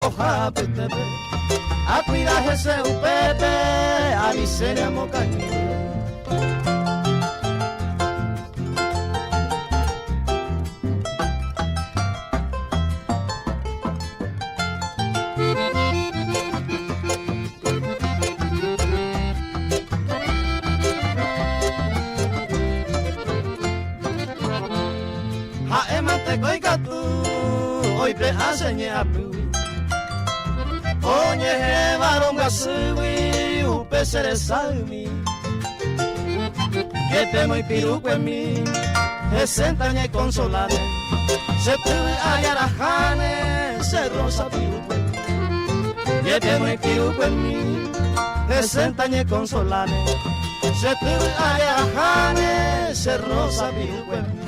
oja petebe a cuidar ese upete a miseria mocañi hoy pe hasenye apu onye he varonga sui upe sere salmi que te muy piruque mi he sentañe consolare se tuve ayarajane se rosa piruque que te muy piruque mi he sentañe consolare se tuve ayarajane se rosa piruque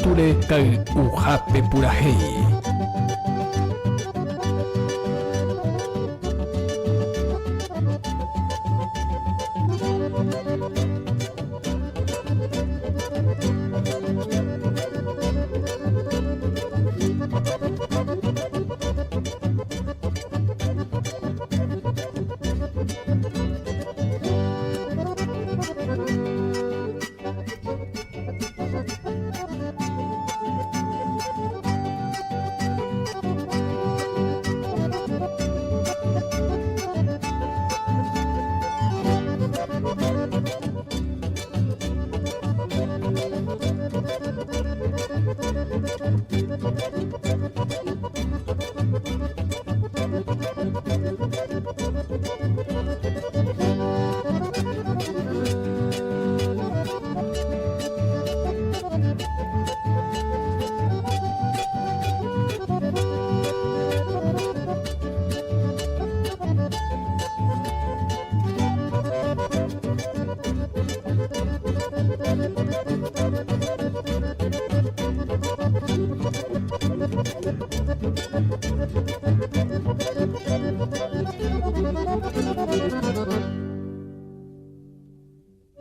Ture kal uhape purahei.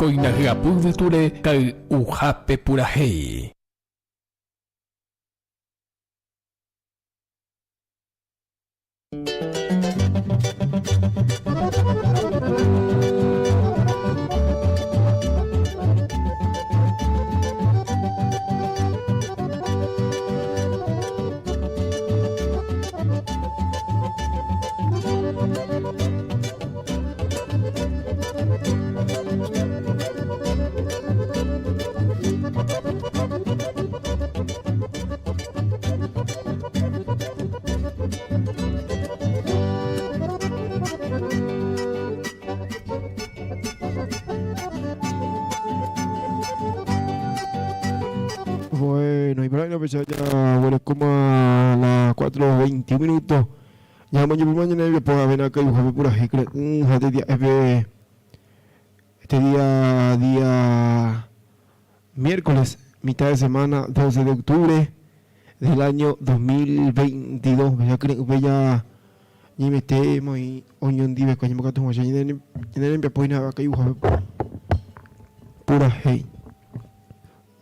Koinagapudture kal uhape purahei. Bueno, y por ahí no pensaba ya, bueno, es como a las 4:21 minutos. Ya mañana pues ven acá y buscame pura jicre. Este día miércoles, mitad de semana, 12 de octubre del año 2022. Ya ni me temo y oñón dive coño me cato más ya ni pues nada acá y buscame pura hey.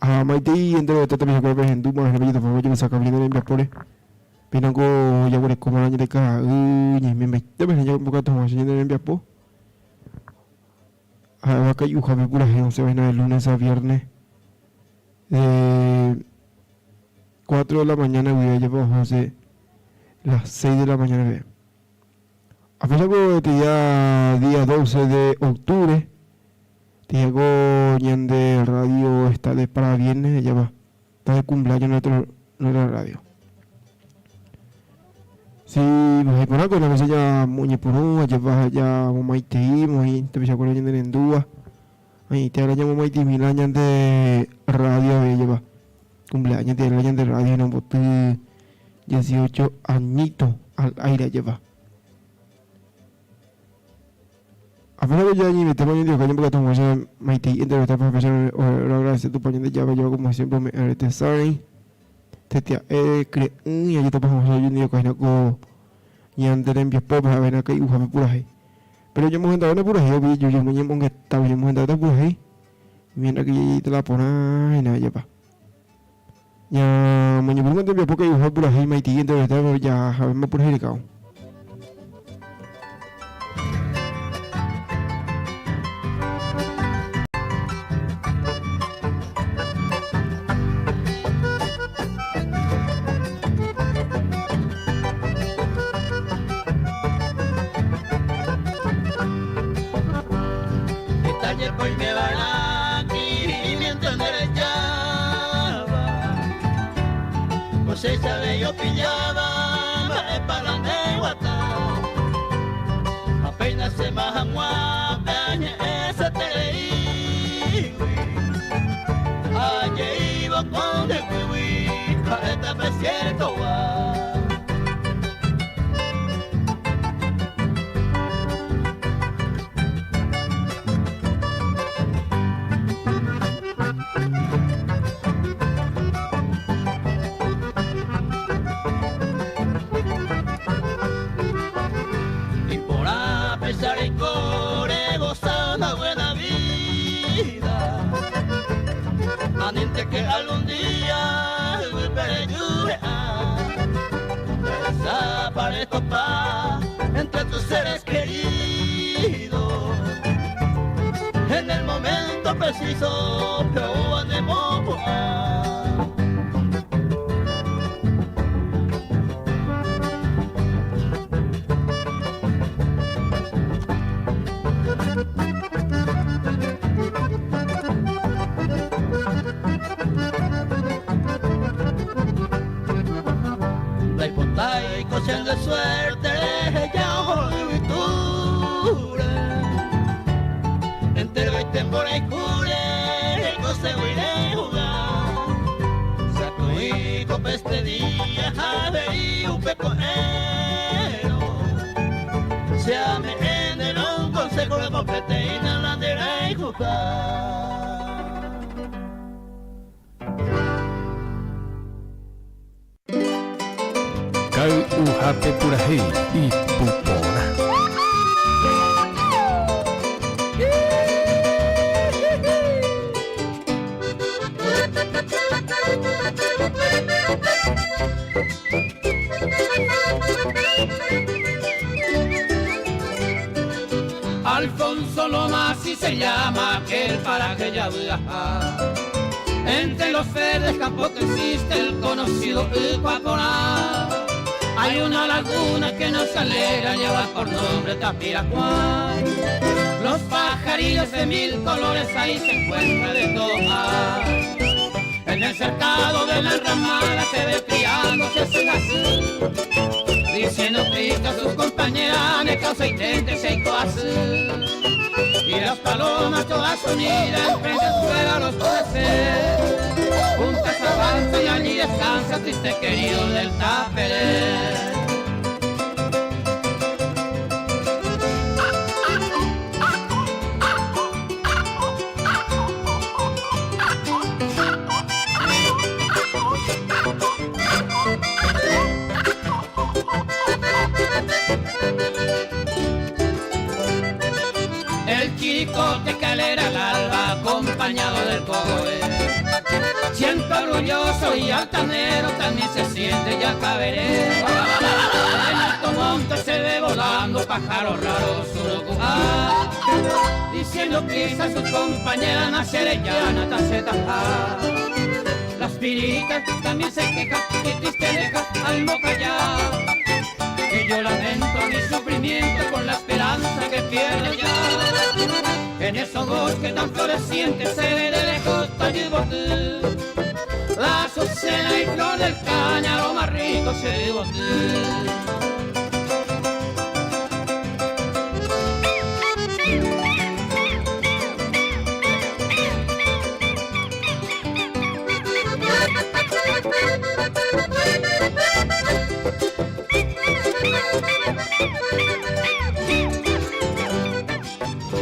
A Maite entre los tatas me acuerdo en Duma, en el por yo me saca bien en Biapore. Pinango ya huele como año de cada ni me mete me ya un poco más en Biapo. A acá y buscame pura hey, se ven de lunes a viernes. 4 de la mañana voy a llevar José las 6 de la mañana. A pesar de este día 12 de octubre, Diego de radio está de para viernes, ya va, está de cumpleaños nuestra radio. Sí, pues por algo no se llama Muñepurú, ya va ya Momaiti, muy te me acuerdo de Endúa. Ahí te habla ya Momaiti 1000 años de radio, ya va. Cumpleaños de años de radio, no boté 18 añitos al aire lleva. A pesar de que ya ni me tengo que un poco más Maite entre esta profesión o agradecer tu pañón de llave yo como siempre me design te creen y allí te pasamos yo ni que no y antes en pies pobres a ver acá y ujape pura ahí. Pero yo me he pura ahí, yo me llamo que estaba yo me he pura ahí. Mientras que yo te la pona y nada, ya pa. Ya, mañana por un tiempo porque ujape pura ahí, me tigre, entonces ya a ver más pura ahí de cao. Hoy me van aquí mientras derechaba, pues esa vez yo pillaba para la guata, apenas se bajan guapaña esa te ayer iba con el wiwi para esta presierto va. Que algún día desaparezco pa entre tus seres queridos. En el momento preciso, pero andemos por de suerte ya ojo y ture entero y temporada y cure el consejo iré jugar saco y copa este día ave y un pecoero se ame en el un consejo de popete y la landera y jugar. Ujape puraje y pupona. Alfonso Loma así se llama aquel paraje ya viaja. Entre los verdes campos que existe el conocido Ipaponá. Hay una laguna que nos alegra, lleva por nombre Tapiracuay. Los pajarillos de mil colores ahí se encuentran de todo. En el cercado de la enramada se ve criándose ese azul, diciendo pica a sus compañeras de causa y tente se azul. Y las palomas todas unidas enfrente a su vera los puede juntas avanzan y allí descansa triste querido del Taperé. El chiricote que alegra el alba acompañado del cogoe. Siento orgulloso y altanero también se siente ya caberé. En alto monte se ve volando pájaros raros surucujá, diciendo quizá sus compañeras nacerellana taceta. Las piritas también se quejan y triste deja al mocallá. Que yo lamento mi sufrimiento con la esperanza que pierde ya. En esos bosques tan florecientes se ve de lejos Tayibotú, la azucena y flor del cáñaro más rico se ve botú.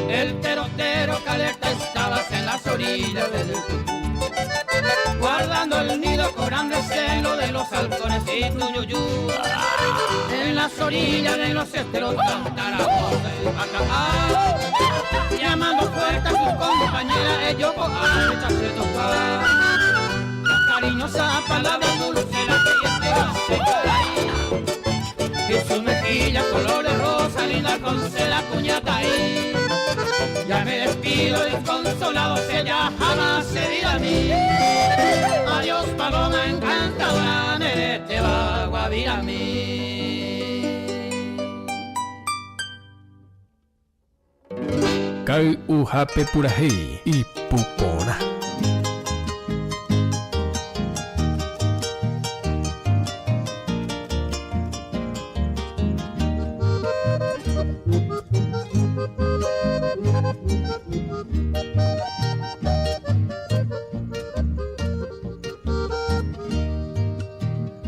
El terotero caleta estabas en las orillas del guarda cuidando el nido, cobrando el celo de los halcones y tuyuyú. En las orillas de los esteros cantará el bacalao, llamando fuerte a sus compañeras, ellos a echarse tocar. Las cariñosas palabras dulces, las que este hace llorar, y sus mejillas color de rosa, linda con seda cuñata ahí. Ya me despido desconsolado, si ella jamás se dirá a mí. Adiós paloma encantadora, nere te va a guavir a mí. Kau uhape purahei y pupona.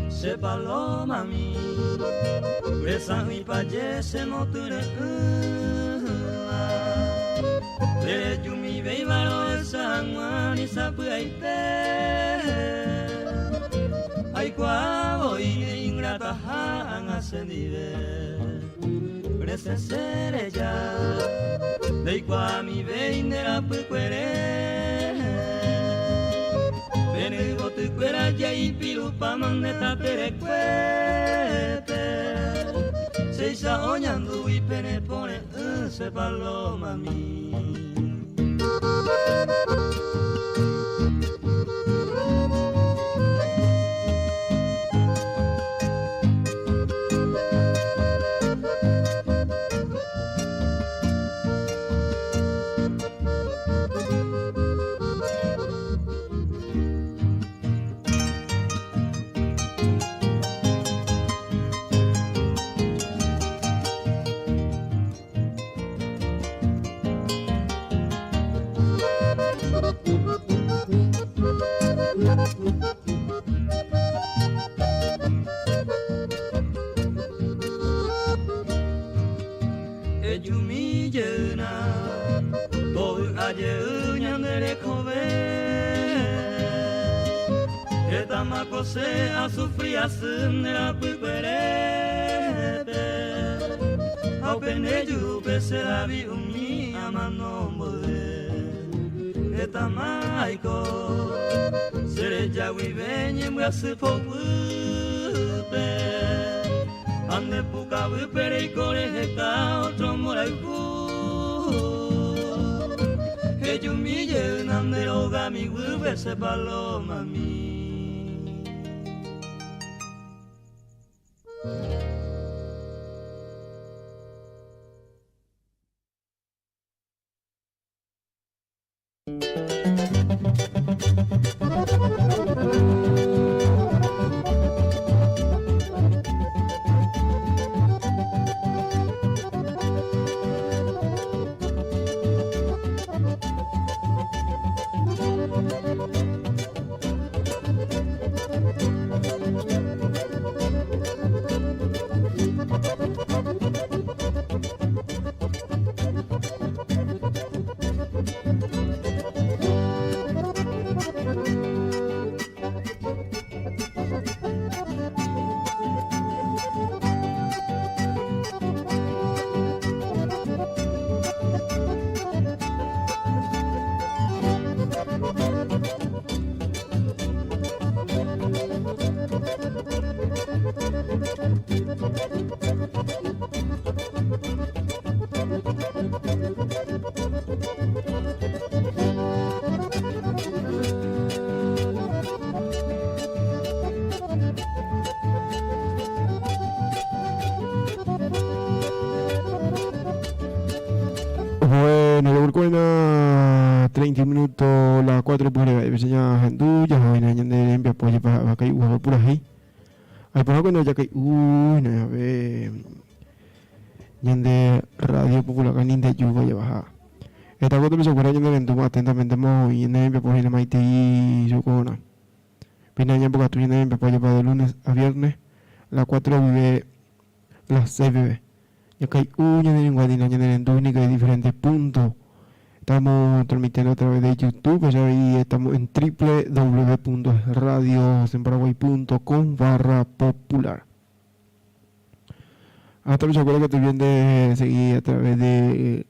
Se paloma mi, presa mi paye se moture. Tere yumi beibaro esa mani sapuaite. Ay cuavo y ingrata han ascendido. Prese serella, de cuami veinera puquere. Venego tu cuera ya y pirupa maneta tere cuete. Se isa oñando y pene pone se paloma mi. Se a sufrir a sumnera puperete. Au peneju pese la vi umi amanomode. Eta maiko sere jawi venye mwase popupe. Ande puka wipere ikore heka otro moraiku. Hejumille nandero gami wubese paloma mi. Bueno, Burcuena 30 minutos, las 4 por ahí, enseña gente, ya voy a añadir en apoyo para que hay por ahí. Hay por ahí ya que no ve de Radio Popular Canin de Yuba y baja. Esta cosa me ocurre en el atentamente y en el apoyo de Maite y Yocona. Pina ya porque tú en el apoyo para de lunes a viernes, las 4 vive, las 6 vive. Ya que hay una de lengua de la única de diferentes puntos Estamos transmitiendo a través de YouTube, allá ahí estamos en www.radiosenparaguay.com/popular. Hasta los acuerdo que te vienen de seguir a través de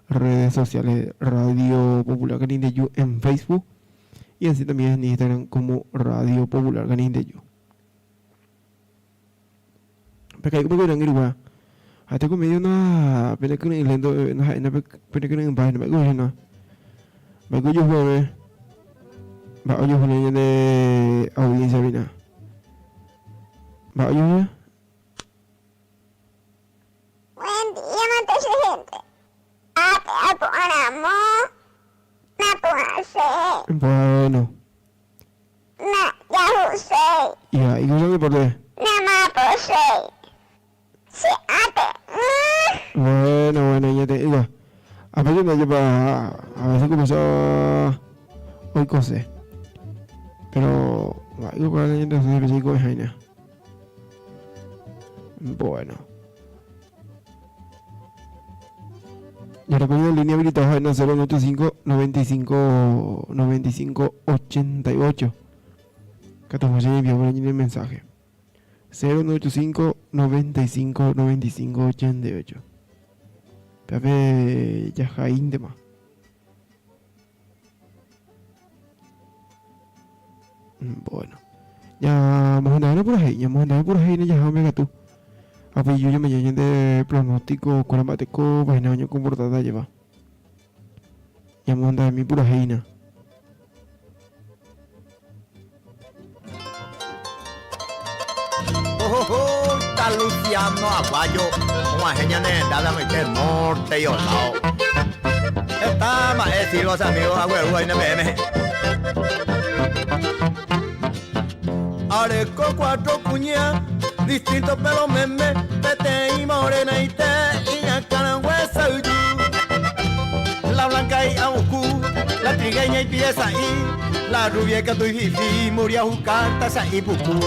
redes sociales Radio Popular Ganindeyu en Facebook y así también en Instagram como Radio Popular Ganindeyu. Porque hay como que no hasta que me dio una película en lento, una película en página, me gusta, ¿no? Me gusta yo, va a yo de audiencia, vina. Va a yo, Buen día, Montes gente. Aponamos. Napuase. bueno. Ya usé. Ya, ¿y cómo se por qué? Namapose. Si ate. Bueno, ya te digo. A veces me lleva, a veces comenzó hoy cosé. Pero, algo para la gente se ve con Jaina. Bueno. Ya recuerdo en línea habilitada en 095 95 95 88. Que te voy a enviar por allí el mensaje. 095 95 95 88. Pepe Yajaín de más. Bueno. Ya vamos a andar por ahí. Ya vamos a andar por ahí. Ya vamos a tú. A ver, yo me llevo de pronóstico, colamático, vaina año comportada lleva. Ya vamos a andar mi pura heina. Está Luciano Aguayo, una genia neta de norte y olao. Está maestro los amigos agüero en BM. Areco 4 cuñas, distintos pelos meme, tete y morena y te y acá huesa y la blanca y abucu, la trigueña y pieza y la rubia que tu hifi murió a jugar taza y pupu.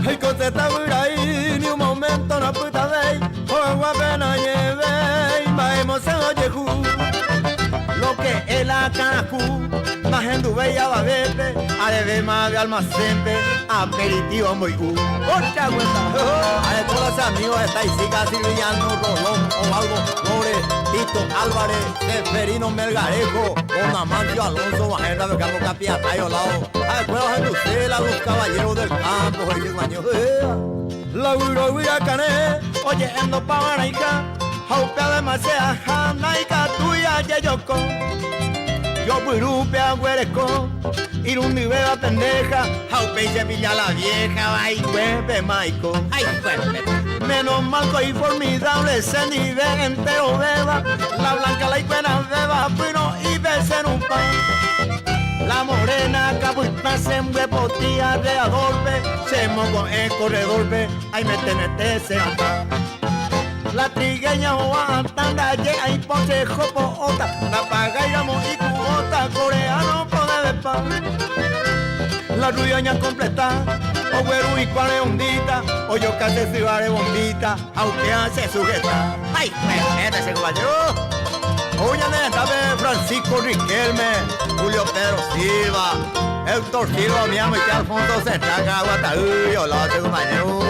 Ay, coseta ahí, ni un momento no puta vey, o guapena lleve, y maemos en oyeju. Lo que es la canacu, más en tu bella babete, a de ver más de almacente, aperitivo muy otra cuenta. A de todos los amigos estáis siga Silviano, Rolón, Ovaldo, Flores, Tito Álvarez, Seferino Melgarejo, Don Amancio Alonso, Bajera de Carlos Capiatá y Olao. A de cuevas en Lucela, los caballeros del campo, el baño. La guira cané, oye, endo pa' Maraica. Haupe además sea Janaika tuya yeyoko. Yo purupe agüereco. Irundi beba pendeja. Haupe y cepilla la vieja. Ay, huepe maico. Ay, huepe. Menos mal que formidable se nivel entero beba. La blanca la iguana beba. Pino y besa en un pan. La morena capuita se embotía de adorbe. Se moco en corredor ve. Ay, mete se anda. La trigueña o tanda llega y ponce jopo ota. La pagairamos y cuota coreano pode ver pan. La ruyaña completa, o güero y cual hondita, o yo casi cibare bombita, aunque hace sujeta. Ay, me ese caballero. Oye, neta, Francisco Riquelme, Julio Pedro Silva, Héctor Silva, mi amo y que Alfonso se traga Guataúy, hola, ese compañero.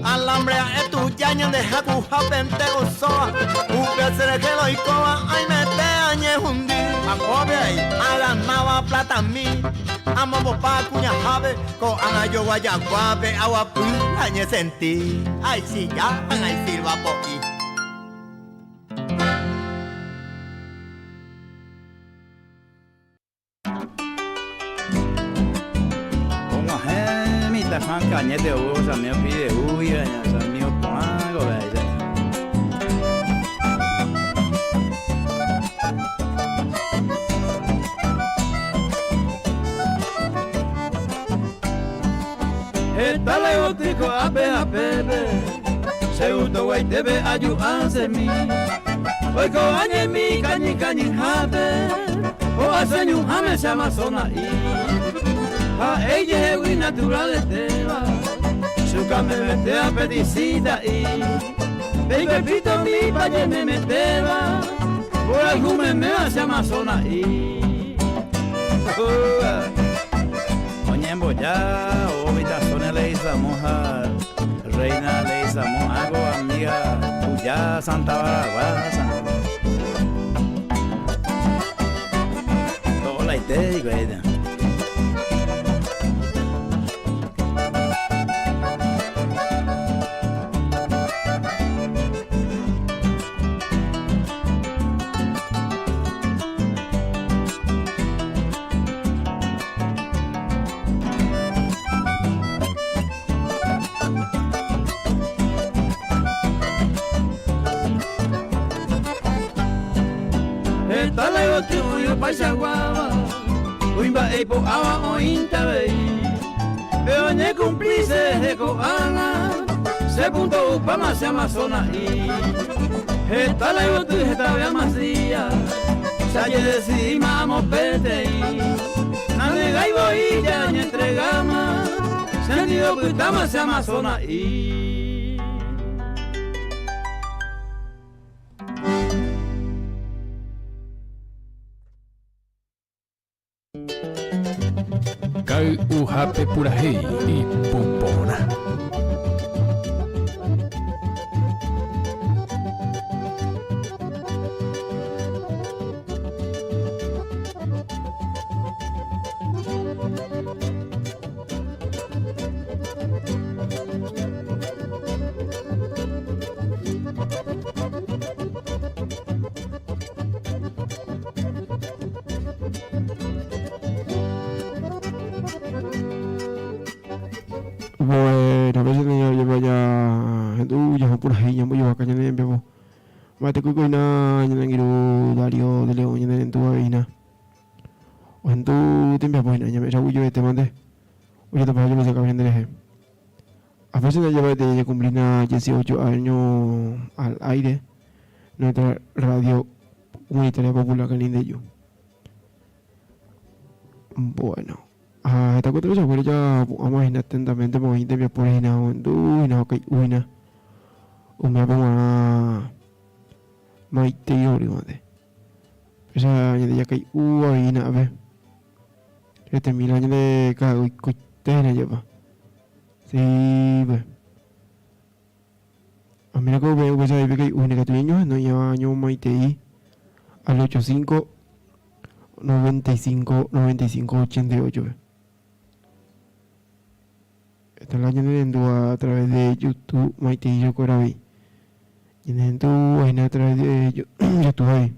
Alambre es tu yaña de jacuja pente osoa. Upe se que lo icoa, ay mete añe hundi. Acobia ahí, aganaba plata mi. Amamos pa cuña jave, co anayo guayaguape, agua pu, añe sentí. Ay si ya, ay sirva poqui. Fan cañete usa mío pide uya ya mío pongo vaya. Esta leotico ape apepe se uto guay tebe ayu anse mi hoy ko añe mi cañi jabe o hace un jame se amazona y a ella es muy natural de tela, su came vete a pedicida y Vengo el pito mi paye me meteba, por algún me hace Amazonas y Oña embollá, obitazones le hizamos a reina, le hizamos algo amiga, Uyá, Santa Baraguasa. Todo la idea, güey. Talego tuyo paisaguaba, uimba eipo awa ointa vei. Pero ne cumplice de coana, se punto upama se Amazonas y. Talego tuyo esta vea masía, saye decidimos pete y. Navega y voy ya ni entregama, sentido que estamos se Amazonas y. Kau uhape purahi y pupona. Bueno, a veces yo vaya ya por ahí, ya voy a cañar en bebo. Mate cuco na ya ngiru Dario de León ya en tu vaina. O en tu tiempo pues ya me chabu yo te mandé. Oye, te paso yo me saca bien de eje. A veces ya lleva de cumplir 18 años al aire nuestra radio comunitaria popular que de yo. Bueno. Esta cuatro ya voy ya vamos a ir atentamente porque gente me pone na y no que uina me pongo a maite yori mate esa ya que ahí na ve este milaño de cago y coitena lleva sí pues a mí la que veo que sabe que uina que tu niño no lleva año maite y al 85 95 95 88 Esta la llenando a través de YouTube, Maite y yo Corabi. Llenando a través de YouTube ahí.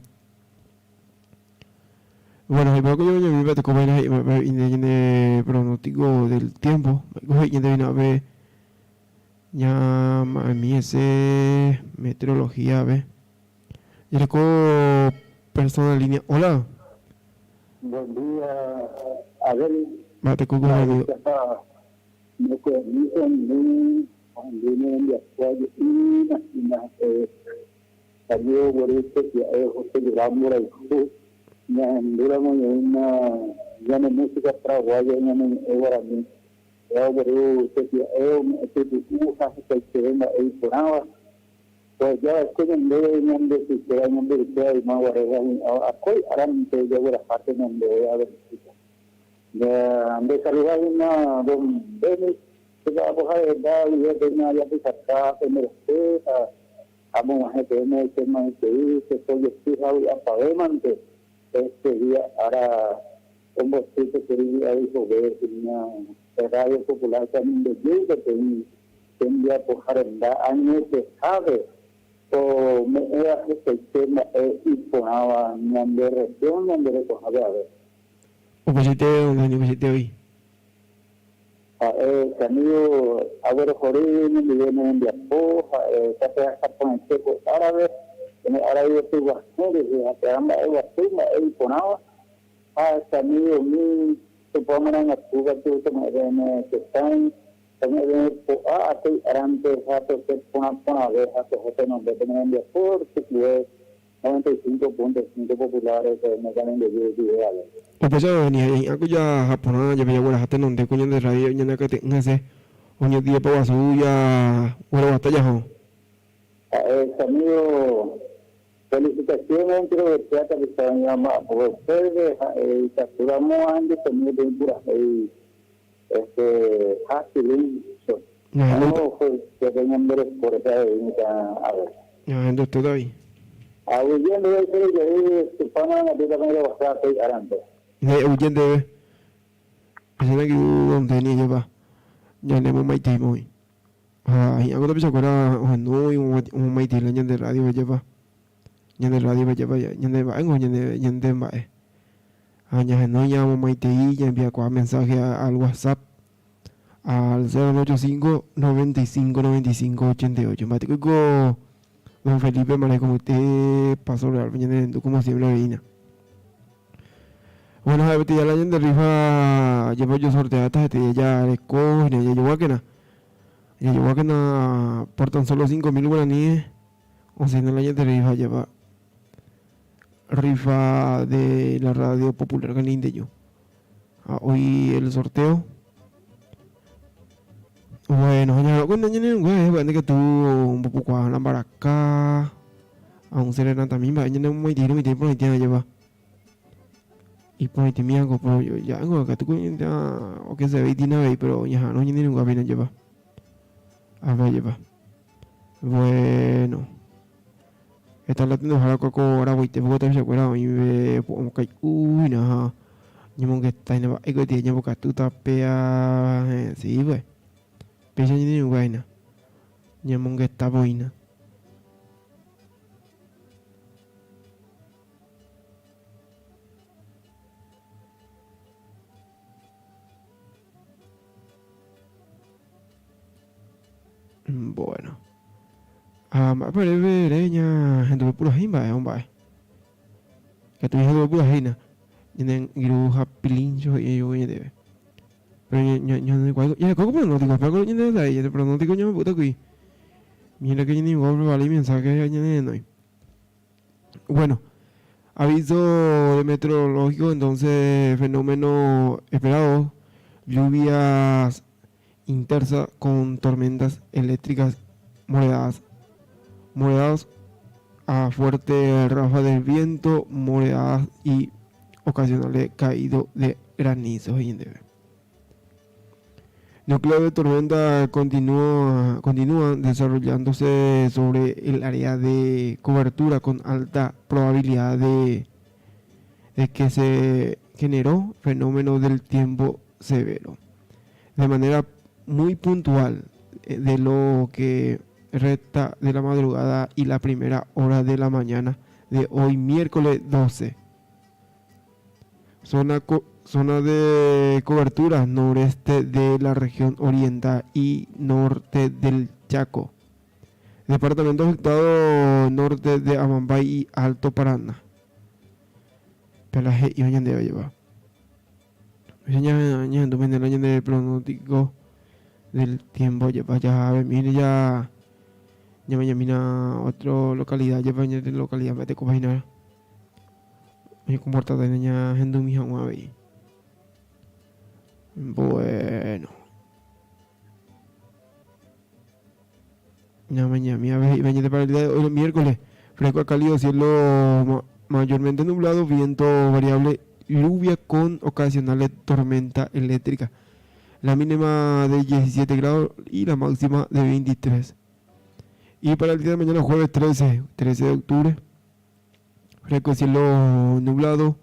Bueno, el poco yo me te comer y pronóstico del tiempo. Me viene a ver ya a mí ese meteorología, ve. Yo le cojo persona en línea. Hola. Buen día, Abel. Mate con amigo. Me permiten cuando vienen de apoyo y salió por esto que José Durán el club me duramos ya no música para guaya ya no ahora mí yo por eso que que venga ahí por ahora pues ya estoy en de que se han de que más ahora akoy aran te yo la parte donde a ver de saludar una don Denis que va a coger dar y de una ya de sacar en el a una gente que más que soy fijado a pavemante este día ahora un bosque que quería dijo ver una radio popular también de yo que tendría por jarenda años que sabe o me era este tema y ponaba de región donde recogía a ver ¿O pusiste donde pusiste hoy? Camilo Agüero Jorín, viene en Diapoja, está con el checo árabe, ahora yo estoy bastante, que anda el bastuma, el ponaba, Camilo, mi, supongo en la fuga, tú que están, también estoy arante, jato, que pona, jato, no, de tener en Diapoja, que 95.5 populares que me ganan de vida. O pesa ni aku ya Japona ya bella wala haten onde kunyan de radio nyana ka te ngase onyo dia pa wasu ya wala wata ya ho. amigo, felicitaciones entre los teatros que están llamados por ustedes, capturamos antes también de pura Hasilin. No, pues que tengan ver por esa a ver. Ya, ando todo ahí. Huyendo de eso, que su pana la vida con el bastante y arante. Huyendo de. Pensaba que donde ni lleva. Ya le hemos maite muy. Yang aku tapi sakura hanui un maite la de radio lleva. Nyande radio lleva ya. Nyande ba ngo nyande ba. Hanya hanui ya un maite y ya envía cual mensaje al WhatsApp al 085 95 95 88. Mate que don Felipe María, como usted pasó realmente como siempre veía. Bueno, a ver, ya la gente rifa llevo yo sorteadas, ya le coge, ya llegó a que na. Ya llegó a que na por tan solo 5.000 guaraníes. O si no, la gente rifa lleva rifa de la radio popular que yo. Hoy el sorteo. Bueno, ya lo cuento, bueno, que tú un poco cuando la baraka a un serena también va, ya no muy tiro, mi tiempo no tiene lleva. Y pues te mía pero ya algo que tú ya o que se ve tiene ve, pero ya no tiene ningún bien lleva. A ver lleva. Bueno. Esta la tengo para coco ahora voy te puedo te acuerdo y ve como que uy, no. Ni que está en el que tiene boca tú tapea sí, güey. Pesa ni vaina. Nyamong que está boina. Bueno. Pero vereña gente pura himba, hombre. Que tu hijo pura hina. Tienen iruja pilincho y yo debe. Pero ya coco pero no digo pero ya de ahí pero no digo yo me puta aquí mira que ni igual vale mensaje ya no. Bueno, aviso de meteorológico, entonces fenómeno esperado, lluvias intensas con tormentas eléctricas moderadas a fuerte ráfaga del viento, moderadas y ocasionales caído de granizo y núcleo de tormenta continúa desarrollándose sobre el área de cobertura con alta probabilidad de que se generó fenómeno del tiempo severo. De manera muy puntual de lo que resta de la madrugada y la primera hora de la mañana de hoy miércoles 12. Zona de cobertura noreste de la región oriental y norte del Chaco. Departamento afectado norte de Amambay y Alto Paraná. Pelaje y mañana debe llevar. Mañana el año de pronóstico del tiempo lleva ya mire ya mañana otra localidad lleva de localidad de Copaina. Me comporta de niña gente mi hija ahí. Bueno. Mañana para el día de hoy, miércoles. Fresco a cálido, cielo mayormente nublado, viento variable, lluvia con ocasionales tormenta eléctrica. La mínima de 17 grados y la máxima de 23. Y para el día de mañana, jueves 13 de octubre. Fresco cielo nublado.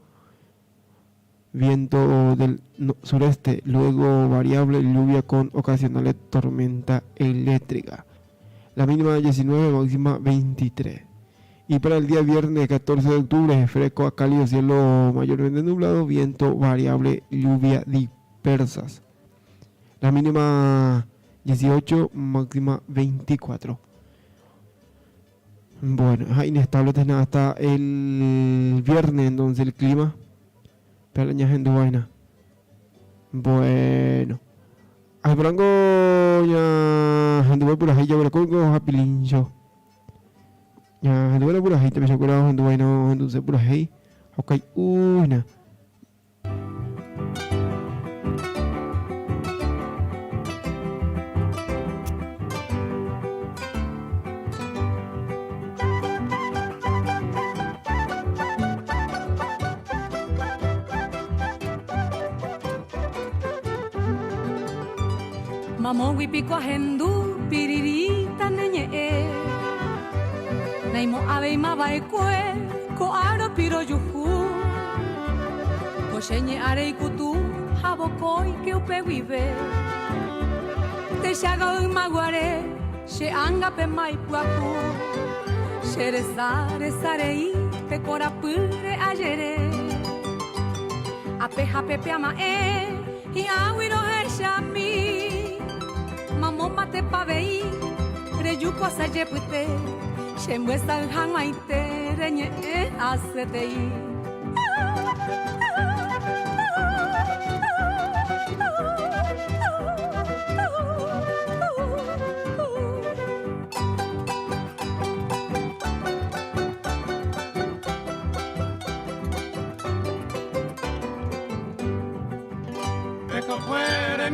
Viento del sureste, luego variable, lluvia con ocasionales tormenta eléctrica. La mínima de 19, máxima 23. Y para el día viernes 14 de octubre, fresco a cálido, cielo mayormente nublado, viento variable, lluvia dispersas. La mínima 18, máxima 24. Bueno, es inestable hasta el viernes, entonces el clima. Pelaña gente vaina. Bueno. Ay, branco ya gente va por ahí, ya con a pilincho. Ya gente va por ahí, te me acuerdo gente vaina, entonces por ahí. Ok, una. Mamongui pico ajendu piririta neñe Naimo ave mabae kue ko aro piro yuhu Ko xeñe are ikutu habokoi que upe vive Te xaga un maguare She anga pe mai puaku Shere sare sarei pe corapure ayere Ape hape pe ama I awiro he shami Mamo mate pavei Reyuko sa jepute Shemwesa hangaite Renye asetei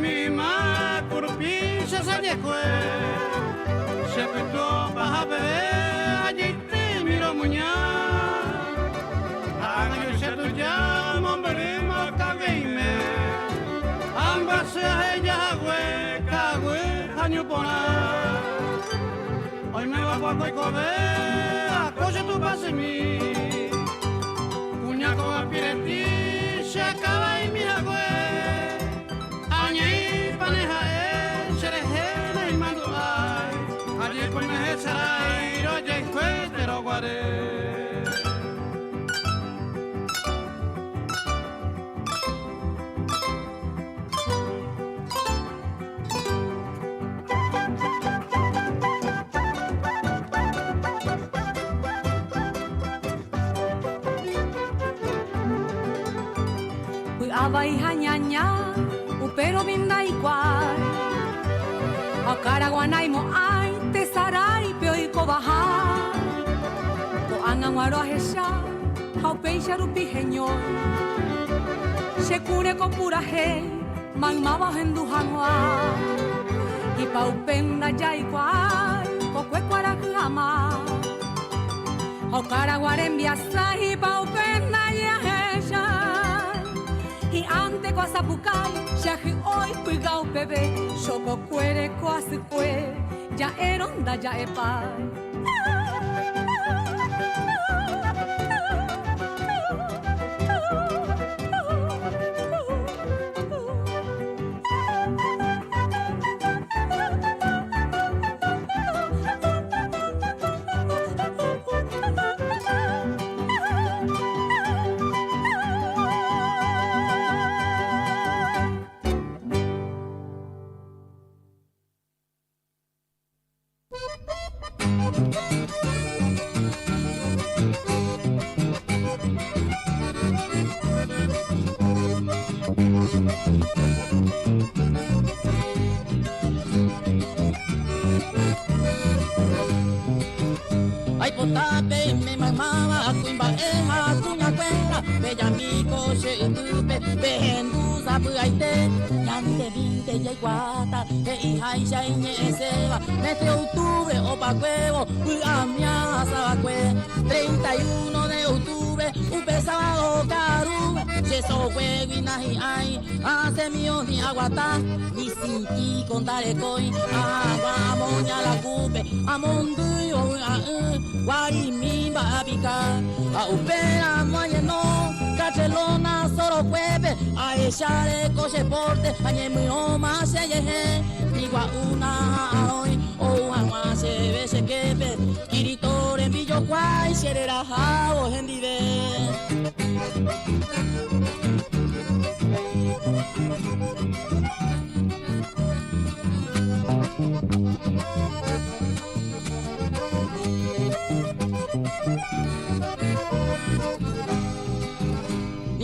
Mi ma kurpisha sajekwe Shepito bahabe ajite miro munya Anyo shetu jamo berima kageime Ambase hejagwe kagwe hanyupona Hoy me va por koikobe akoshe tu pasemi Kunyako apireti shakaba y miragwe Añei paneja xerejena y mando ay Allí por mejesarai oye cuetero guare Avai hañaña Pero vinda igual Akaraguanay mo ay Tesaray peoy ko baha Ko angang waro ahesha Hau peisha rupi henyoy Shekure ko pura he Mangmawa hendu hangwa Ipau penda ya igual Ko kwe kwara hama Akaraguaren biasa Ipau penda ya hesha Y ante ko asapukai Shahi hoy pigao bebé Shoko kuere ko asikwe Ya eronda ya epai Ay potape me mamaba kuimba eja kunya kwera bella mico se tupe behendu sabu aite yante vinte ya iguata e hija ya iñeseba mete octubre o pa huevo amia sabacue 31 de octubre un pesado caru se so huevo y nahi ay hace mío ni aguata ni sinti contare coi agua moña la cupe amondu Guari mi babika, a upera moyeno, cachelona solo cueve, a echar coche porte, a mi oma se yeje, igua una hoy, o agua se ve se quepe, kiritore en billo guay, será jabo en vive.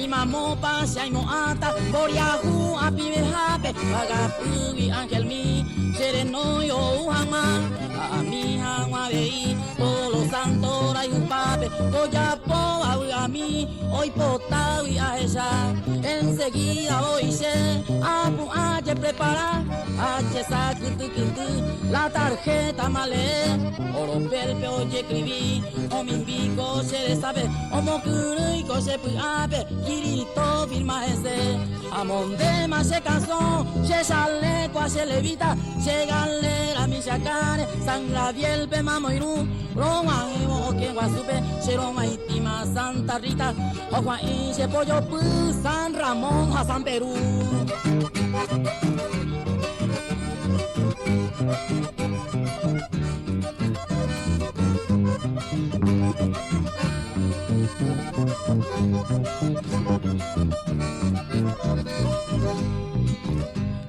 Mamo pasa y mo ata, boriahu api me hape, pagapugi angel mi, sereno yo hama, a mi hama vei, polo santo ray un pape, koya po a mí, hoy potado y a ella. Enseguida voy a preparar, la tarjeta malé, oro pelpe oye escribí, o mi bico se le sabe, o mocurico se puabe, kirito firma ese, amonde más se cansó, se sale cua se levita, se galera mi chacane, sangra viel pe mamoiru, roma evo que guasupe, se roma itima Santa Rita, o Juan y se pollo pu San Ramón a San Perú.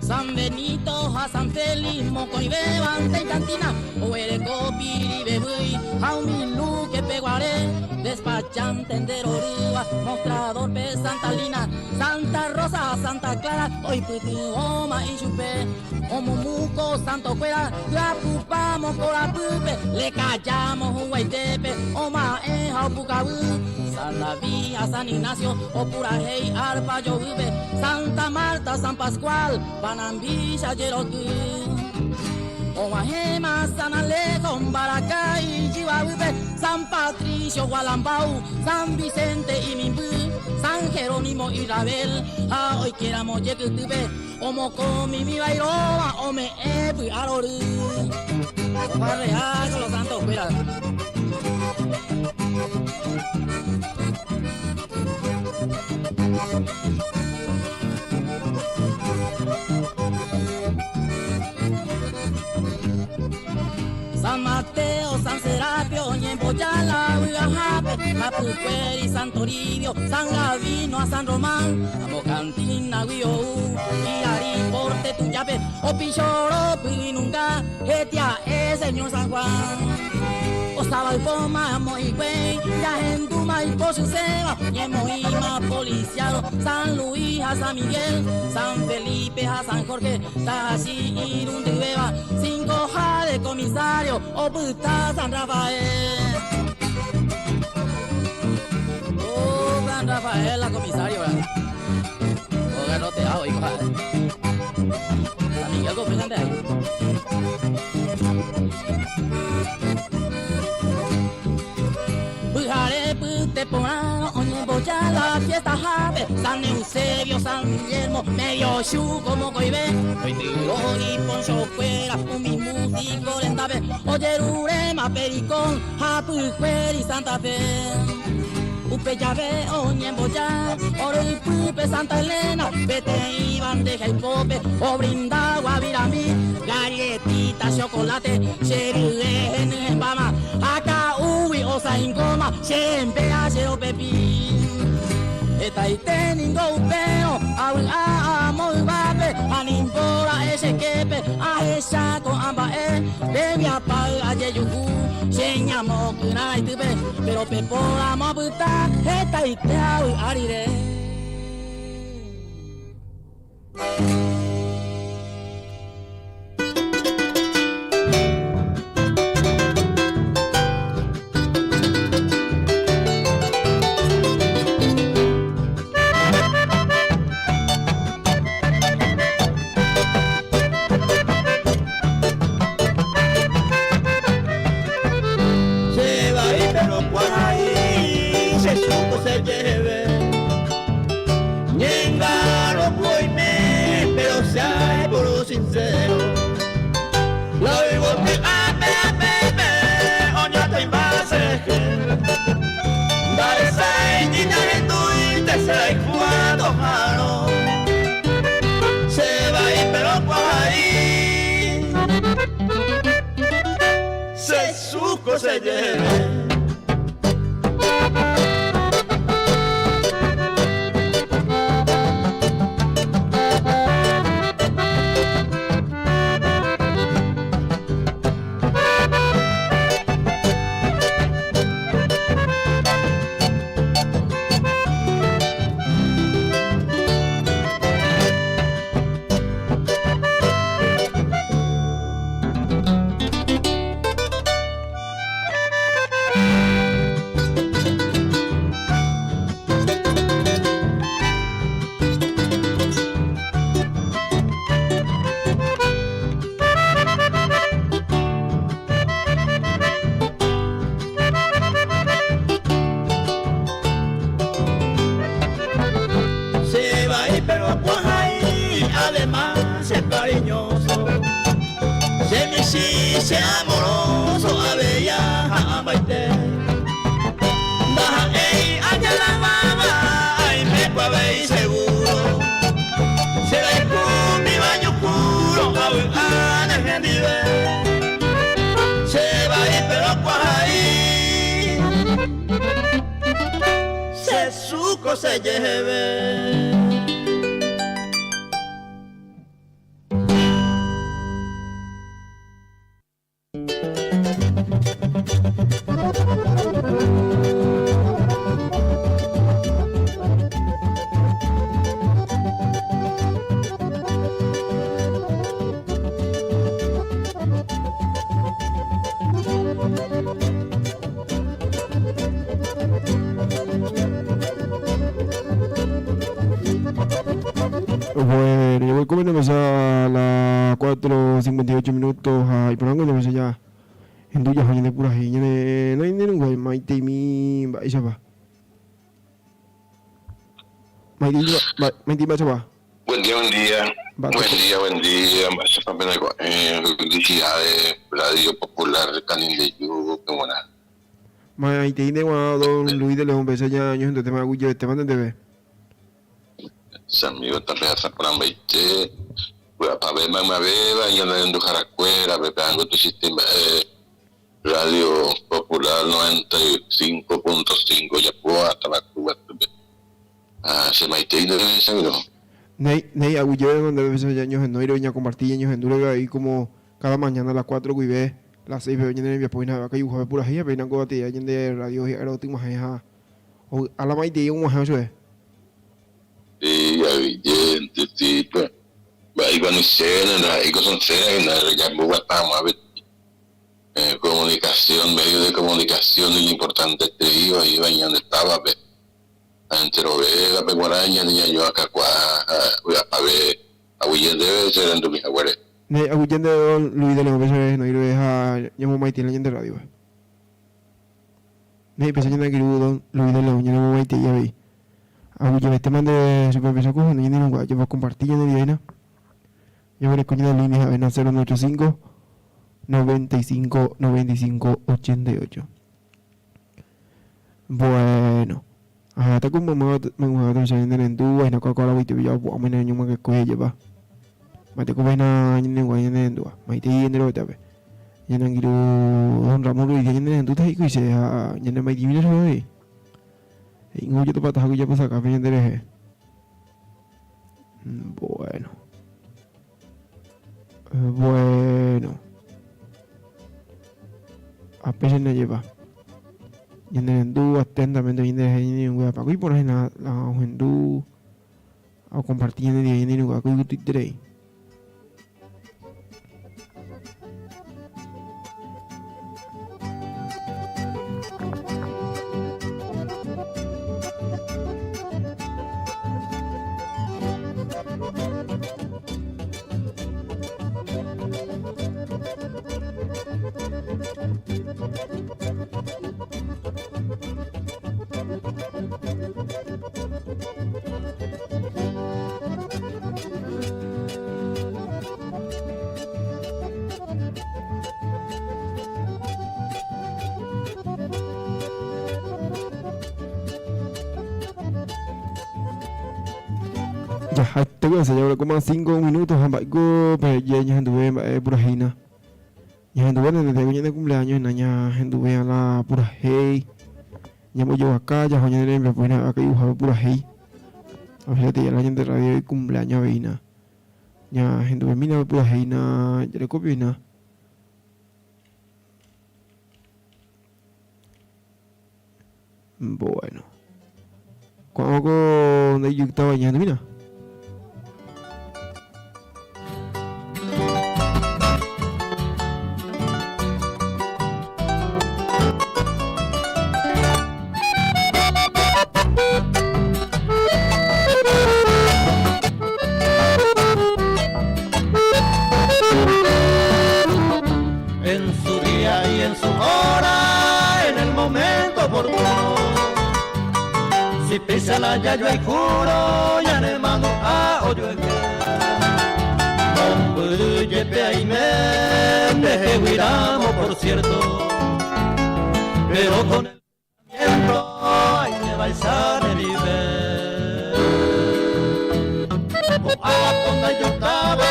San Benito, a San Feliz, Moco y Bebante y Cantina, o Erecopiri, Bebuy, a un milú que peguaré, despachante en Derorúa, mostrador pe Santa Lina, Santa Rosa, Santa Clara, hoy puti, Oma y Chupé, o Mumuco, Santo Cuera, la pupamos con la pupe, le callamos un guaitepe, Oma o Pucabú, San David, a San Ignacio, o Purajey, Arpa, Yovive, Santa Marta, San Pascual, Panambilla, Yerotú. O Mahema, San Alejo, Baracay, Chihuahua, San Patricio, Gualambau, San Vicente y Mimbú, San Jerónimo y Rabel, a hoy queramos Yecutube, o Mocomi, mi Bairoma, o me epi Aroru. O Barreal con los santos fuera. San Mateo, San Serapio, Ñempoyala, Huigajape, Apucueri, San Toribio, San Gavino, a San Román, a Mocantina, Huiou, Irari, Porte, Tuyape, o Pichoro, Pinunga, Getia, Señor San Juan. Ostaba el poma, Moigüey, ya en Duma y Pochuceba, Ñemoima, Policiado, San Luis, a San Miguel, San Felipe, a San Jorge, Tajashi, Irundihueva, 5 de comisario, o puta San Rafael. Oh, San Rafael, la comisario, ¿verdad? Oh, garroteado, hijo, San Miguel, ¿cómo ahí? Bujaré, pute, porano, oñe, boya, la fiesta, jabe, San Eusebio, San Guillermo, medio chu, como coibe, hoy y poncho fuera, un mi músico, lentabe, oye, Rurema, Pericón, Japujueri, Santa Fe. Upe llave, oñe, boya, oro y pupe, Santa Elena, vete y bandeja y pope, o brinda, guavirami, galletita, chocolate, cherry, en Bama, acá, uy, o sain goma, siempre hace o pepí. Eta ite ningo upeo, amo y vape, animbora ese quepe, a esa con amba baby apaga yeyuku, señamo que nada y tuve, pero pepora mabuta, eta ite arire. Se lleve. amoroso a bella a baite. Baja ey, allá la mamá, ay me puave y seguro. Será el cumbi baño puro, a buena gente ve. Se va y pero cuajaí. Se suco se lleve. Bueno, yo voy comiendo a las 4:58 minutos. Ay, pero no me ya. En tuya, joven de pura gente. No hay ningún güey. Maite y mi. Vaya va. Maite y va. Buen día. Buen día. Vaya para felicidades. Radio Popular Canin de Yugo. Qué buena. Maite y de don Luis de León. Pese ya años en tu tema de tema de TV. Amigo también hasta por ambaite, para ver mamá beba, yo no ando jaracuera, bebango tu sistema Radio Popular 95.5 ya puedo hasta la Cuba. Se me entiende ese amigo. Nei agullé donde veces años en Noiro y compartí años en Duro ahí como cada mañana a las 4 guibé, las 6 beben en el pues nada que yo pura gente, peinan con batalla de radio y erótico más a la maite y un más eso. Sí, evidente, sí, pues. Ahí van a ser, ahí son cenas, ya muy guapamos a ver. Comunicación, medio de comunicación, y lo importante es que iba, ahí donde estaba, pues. Entero vega, pues, guaraña, niña, yo acá, a ver, Agüillén debe ser en tu mija, güey. Agüillén de don Luis de León, no ir a llamo Maite en la radio. Me pensé en que don Luis de León, llamo Maite ya vi. Aunque este man de supervisor cojo, no tiene ningún yo voy a compartir en el día. Yo voy a escuchar las líneas a ver 085 95 95 88. Bueno, hasta como me voy a traer en tu y no Coca-Cola voy a te yo a menos un que coge lleva. Mate como na en en tu. Maite y en el otro. Ya no quiero don Ramón y en tu te y se ya no me divino hoy. No yo te patas ya pues acá bien dereje. Bueno. A pesar de llevar. Y en tu atentamente bien dereje ni un güey para que por ahí la juventud a compartir en el día ni un güey que tú te Ya, te voy a enseñar como 5 minutos en Baigo, pero ya anduve pura heina. Ya anduve en el día de cumpleaños, en año anduve a la pura hey. Ya me llevo acá, ya mañana me voy a dibujar pura hey. A ver, ya la gente de radio de cumpleaños veina. Ya anduve mina pura heina, ya le copio heina. Bueno. Cuando yo estaba bañando, mira. En su día y en su hora, en el momento oportuno. Si pisa la yayo hay juro, ya en el mano a hoyo el que. Don Buyepe ahí me deje huiramo por por cierto, pero con el viento ay me baisa de viver. O a la ponda yo estaba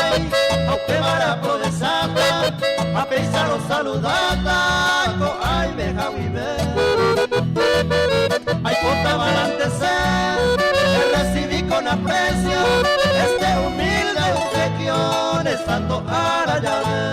aunque vara prodesata, a pensar o saludata, co ay me viver. Ay contaba antes recibí con aprecio este humilde obsequio de Santo Arayave.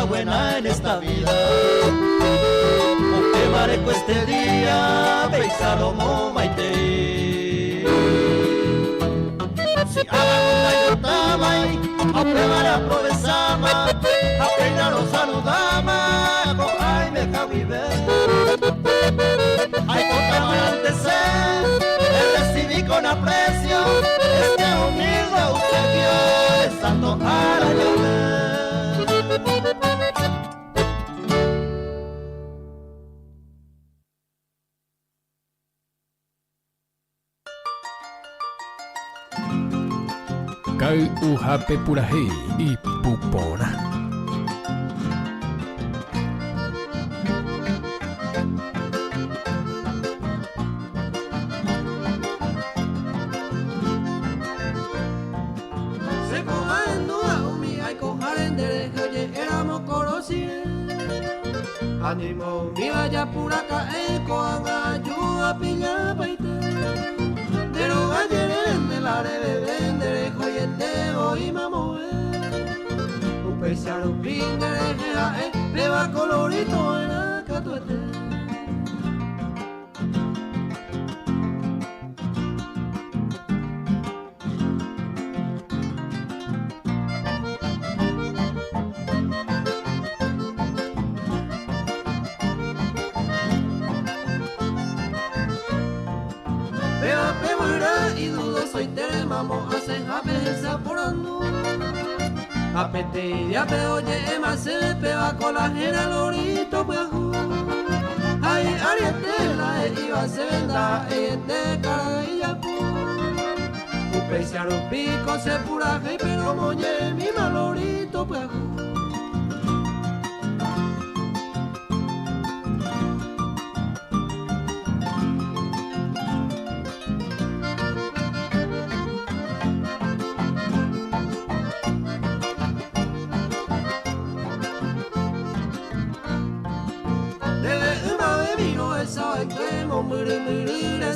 Buena en esta vida, porque marco este día, pensalo mo maite. Si hago mayor tamay, aunque vara provesama, apenas lo saludama, con ay me cabive. Ay contaba antes recibí con aprecio este humilde obsequio de Santo Arayave. Kau uhape purahi y pupona. Se coja en duda umi hay cojar en derecho oye éramos conocidos. Animo mi vaya pura cae con ayuda pilla paite. Pero galleren de la rebe y mamá un pesaro pingere beba colorito en la catuete. Beba pebura y dudoso y te mamo hacen a pensar por andú. Apete y de ape oye más se peba con la jera lorito peajú. Ay ariete la iba se venda de cara y yapú. Un peiciaro pico se puraje pero moñe mi malorito peajú.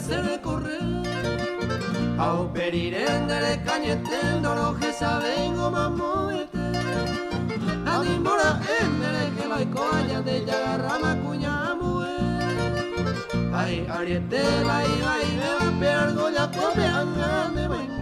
Se recorre a operir en el cañete lo que saben más movete a dimora en el que la coña de yagarrama cuña mujer ay ariete la iba y me pierdo ya come anga de bañe.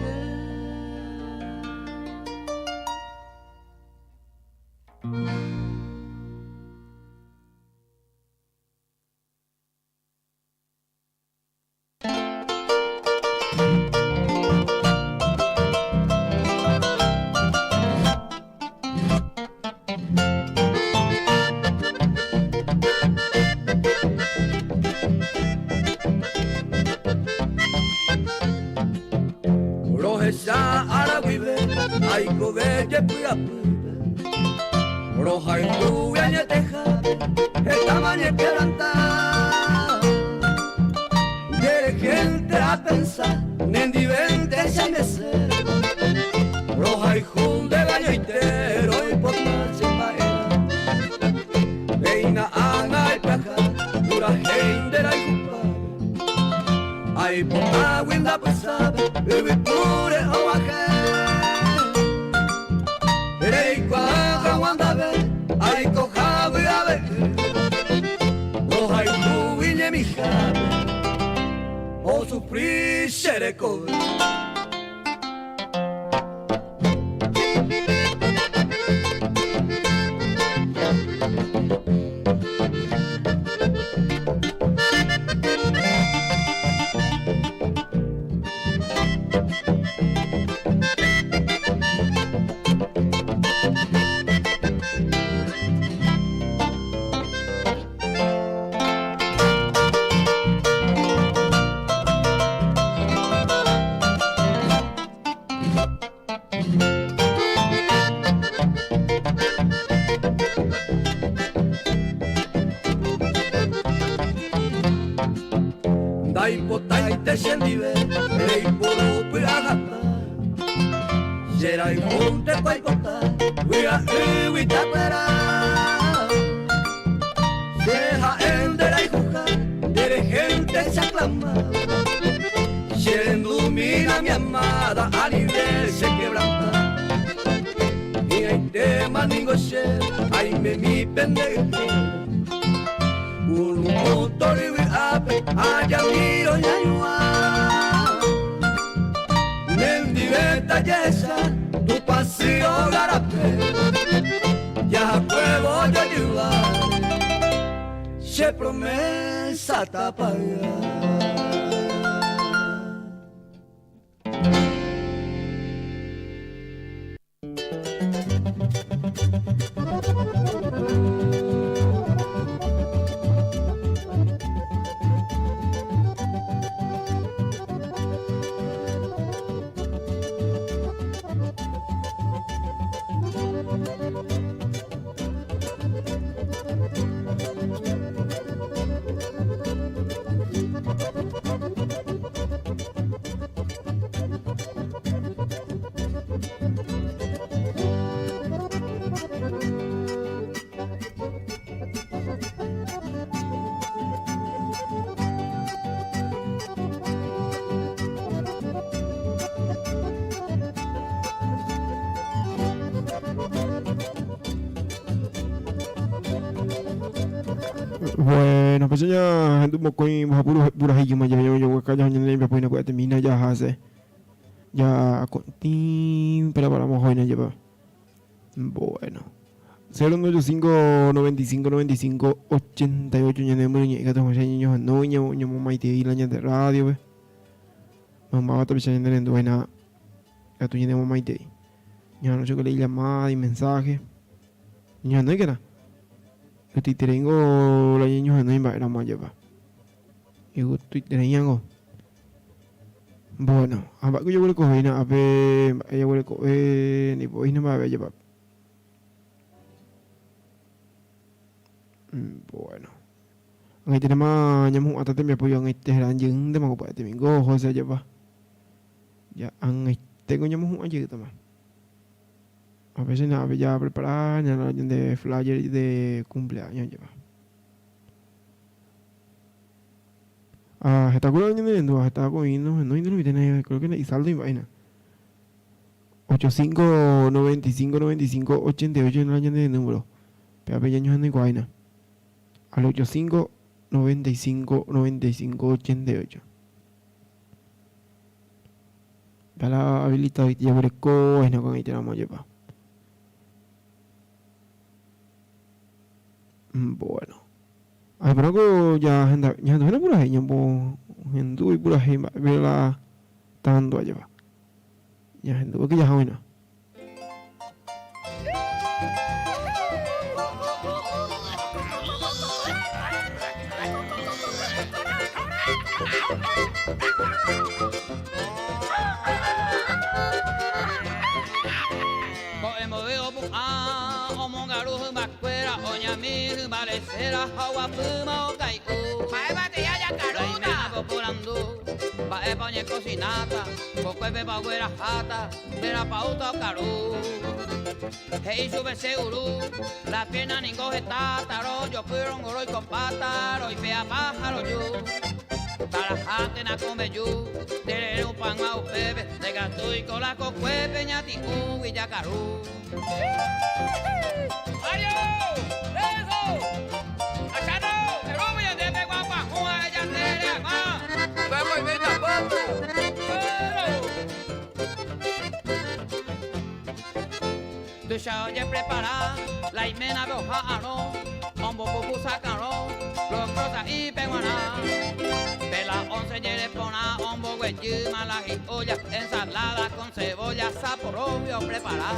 Roja y rubia ñeteja, esta mañana que lanta. De gente a pensar, nendivente se me ser. Roja y jun de gallo entero y por más sin maera. Veina ana y paja, pura gente Ay, puta, winda, pues sabe, ubi pure o aje. Rey, cuaja, wanda, ve, ay, coja, voy a ver. O hay tu, viñe, mi jave, o sufrir, xereco. Dai potai te scendive, lei polo piragata. Gerai monte pai potai, wira wita pera. Seja el de la hija, de gente se aclama. Se ilumina mi amada, a nivel se quebranta. Y hay tema ningo se, ay me mi pendejo. Un motor y ape, allá miro ñañua. Mendiveta yesa, tu paseo garape. Ya puedo yo ayudar, se promesa tapaga. Bueno, pues ya anduvo con puras hijos, yo callo ya pues no puede terminar ya hace ya con tim pero vamos hoy no lleva. Bueno. 095 95 95 88 ya tenemos que tengo niños no ño maite y la de radio ve. Mamá va a estar en buena. Ya tú tenemos maite. Ya no sé qué le llamada y mensaje. Ya no hay que nada. Yo tengo los niños no invadamos a llevar. Y yo tengo. Bueno, abajo yo voy a coger a ver, ella voy a coger, ni voy no me va a llevar. Bueno. Ang iti naman nyamong atatim ya po yung iti heranjeng de mga kapatid minggo Jose aja ba. Ya ang iti ko nyamong aja gitu mah. A veces nada ya preparar ya la de flyer de cumpleaños ya. Está curando está comiendo, no tiene creo que saldo y vaina. 85 95 95 88 en el año de número. Pero años en vaina. Al 85 95 95 88. Ya la habilitado y ya veré es no con ahí te la vamos a llevar. Bueno. Ay, pero ako ya na pura hay nyambo hindu y pura hay vela tanto aja ba. Ya hindu que ya hay na. Será agua puma o caico. Maeba te haya caruda. Populando, bae pañe cocinata, coque beba güera jata, vera pauta o caru. Hey sube seguro, la pierna ningo está, taro yo puro un goro y con pata, y pea pájaro yo. para jate na comeyu, tere un pan a bebe, de gato y cola cocue, peñaticu y yacarú. ¡Mario! ¡Eso! ¡Achano! ¡El hombre de Peguapa, Juan, ella tere, mamá! ¡Vamos y venga, papo! Deixa oye preparar la imena de hojaro, ombo pupu sacaro, los crosas y peguaná. De las 11 yere pona, ombo hueyu, malaji olla, ensalada con cebolla, saporobio preparar.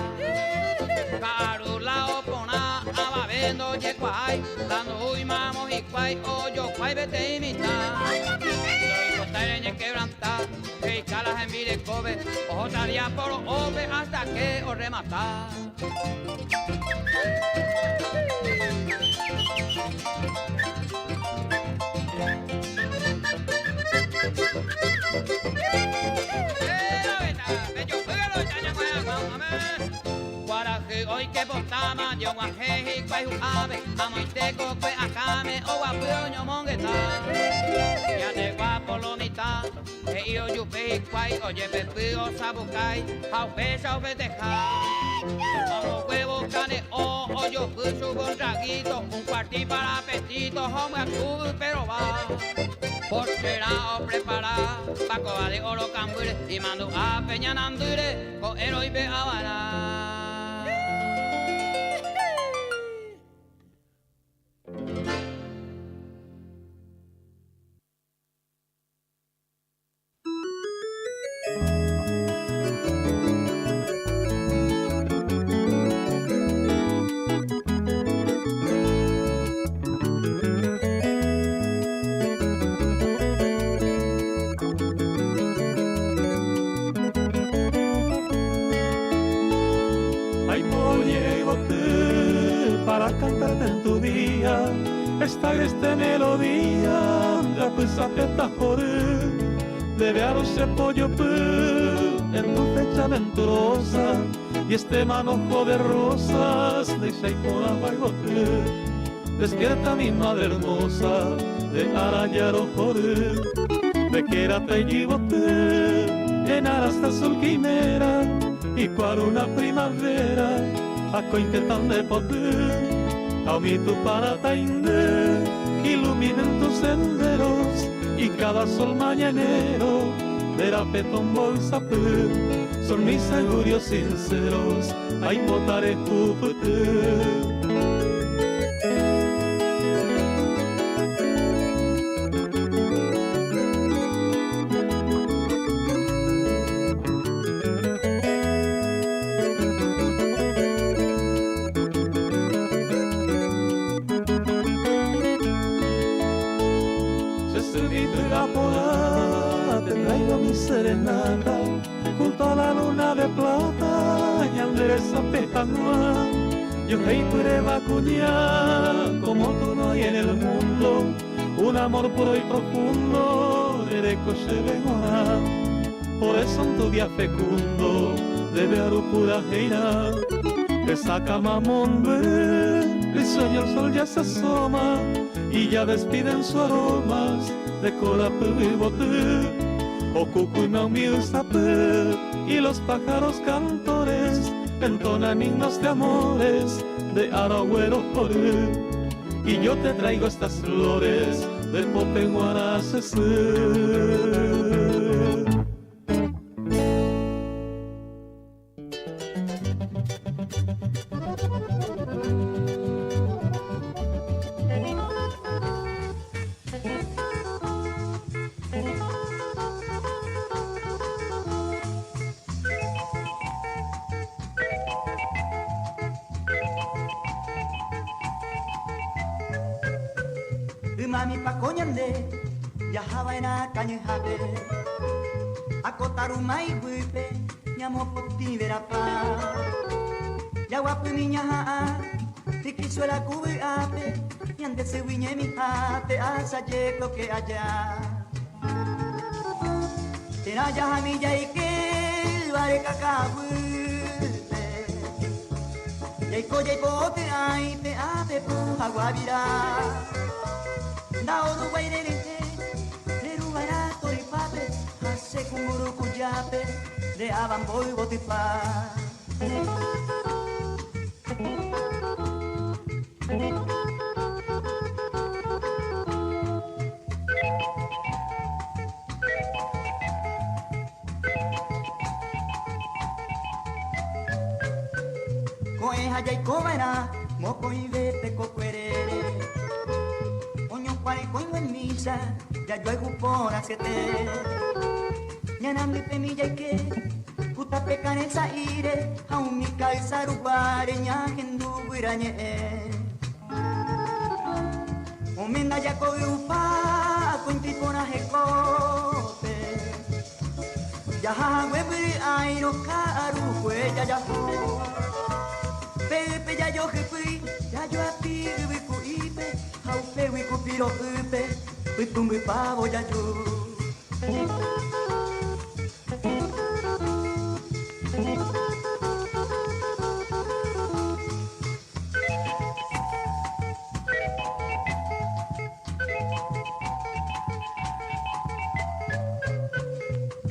Carula o pona, ababendo yequay, dando uy mamos y cuay, oyo cuay vete imitar. Tereñe quebrantar, que calas en mire cobe, ojo taría por ove hasta que os rematar. Guaraje hoy que botama, yo guaje y cuay ave, amo y teco que acame, o guapuño mongueta. Ya te guapo lo mitad, que yo yupe y cuay, oye pepe o sabucay, au pesa o veteja. Como huevo cane o yo puso con traguito, un cuartí para apetito, home azul pero va. Porchera o preparar, paco va de oro cambure, y mando a peña nandure, con héroe ve a varar. Para cantarte en tu día esta agreste melodía, la pesa peta joder, debe a los pollo en tu fecha venturosa y este manojo de rosas de Shaikona Baigote. Despierta mi madre hermosa de arañar o joder, de que era pellibote en aras de sol quimera y cual una primavera a coinquetan de poder, a mi tu para tainde, iluminen tus senderos, y cada sol mañanero, verá petón bolsa son mis augurios sinceros, ay botaré Júpiter. Te traigo mi serenata junto a la luna de plata y endereza petanua. Yo que prueba cuñar como tú no hay en el mundo, un amor puro y profundo de coche venga. Por eso en tu día fecundo debe haber pura geira, te saca mamón el sueño el sol ya se asoma y ya despiden sus aromas de cola y bote, o cucu y maumil saper, y los pájaros cantores entonan himnos de amores de aragüero joder, y yo te traigo estas flores del Popenguara Cecer. Mami pakonyande ya hawaina kanyehabe akotaru mai guipe nyamo poti verapa ya wapu minya ha tikisuela kubi ape nyande se winye mi hate asa je lo que allá tera ya hami ya ike vare kakabu ya iko ya ipote ai te ape pu aguavira da oru guairerete leru hape de abambo y botipa. Coeja ya y cobera, moco y vete cocuerere. Oño cuarico en misa, ya yo hago por siete. Ñanando y pemilla y que, puta pecan el saire, aún mi cabeza rubare, ñajendu guirañe. Omenda ya coge upa, cuenti por ajecote. Ya huebre ay no caru, ya ya ho. Pepe ya yo jefe, ya yo a ti wiku ipe, haupe wiku piro upe, utumbe pavo ya yo.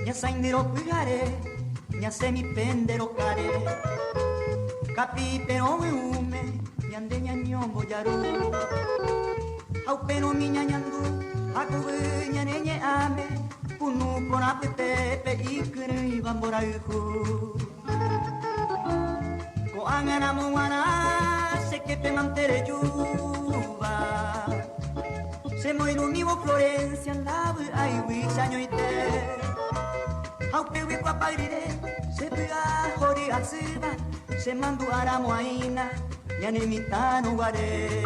Nya saindiro pugare, nya semi pendero care. Capi pero me ume, yande ñañombo yaru. Au pero mi ñañandu, akube ñaneñe ame, punu pona pepe ikere bambora iku. Ko angana moana, se que te mantere yuba. Se moiru mi bo Florencia, lave ai wisaño ite. Au pewe papagrire, se pega jori asiba. Se mandu aramo aina, yani mitano guare.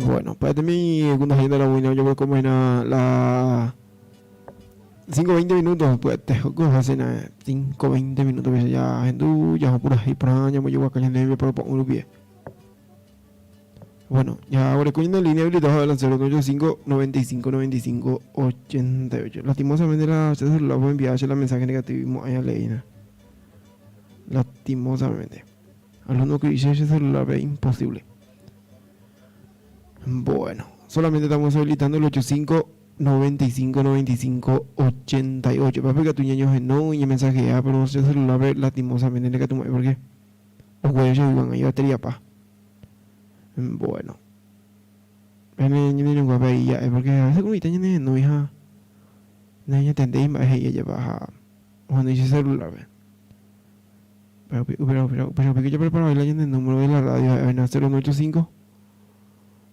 Bueno, para mí, cuando gente la buena, yo voy a comer la 5-20 minutos, pues te joco hacen 5-20 minutos, pues ya gente ya por ahí por allá, me llevo a cañar de por un pie. Bueno, ya ahora con la línea habilitada de lanzar 085 95 95 88. Lastimosamente la celular voy a enviarse la mensaje negativo a ella leína. Lastimosamente. Hablando que dice ese celular es imposible. Bueno, solamente estamos habilitando el 85 95 95 88. Para que tu ñaño no y mensaje ya, pero ese celular lastimosamente negativo. ¿Por qué? Los güeyes iban a ir a batería pa. Bueno. Ini nunggu apa iya, porque a veces como ditanya nih, no hija, nanya tante ima ella baja, cuando dice celular, pero que yo preparo el año del número de la radio, en 085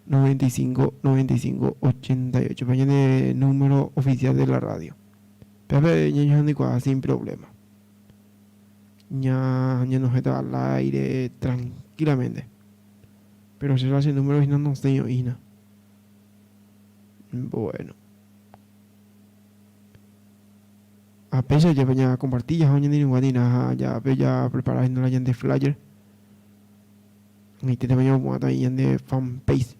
95 95 88, para el número oficial de la radio. Pero ya no sin problema. Ya no está al aire tranquilamente. Pero si lo hace el número no sé yo, Ina. Bueno. A pesar de ya compartir ya hoy en Guadina ya preparando la gente flyer. Y te vamos a matar de fanpage.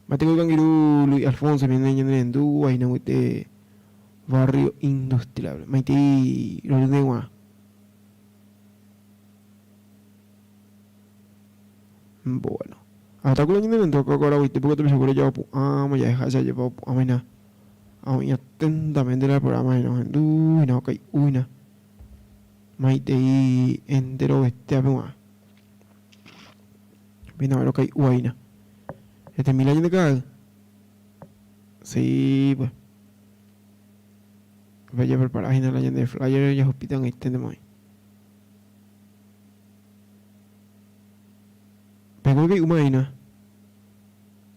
Mateo Gangiru Luis Alfonso viene en Dú ahí no de barrio industrial. Maite lo de Gua. Bueno, hasta que lo entró ahora hoy te puedo te seguro ya ya deja ya lleva amena. Aún atentamente el programa no y no que una. Maite entero este a Vino a ver que hay uaina. Este 1000 años de cada. Sí, pues. Vaya preparar en la de flyer y hospital en este de hoy. Pero que una ina.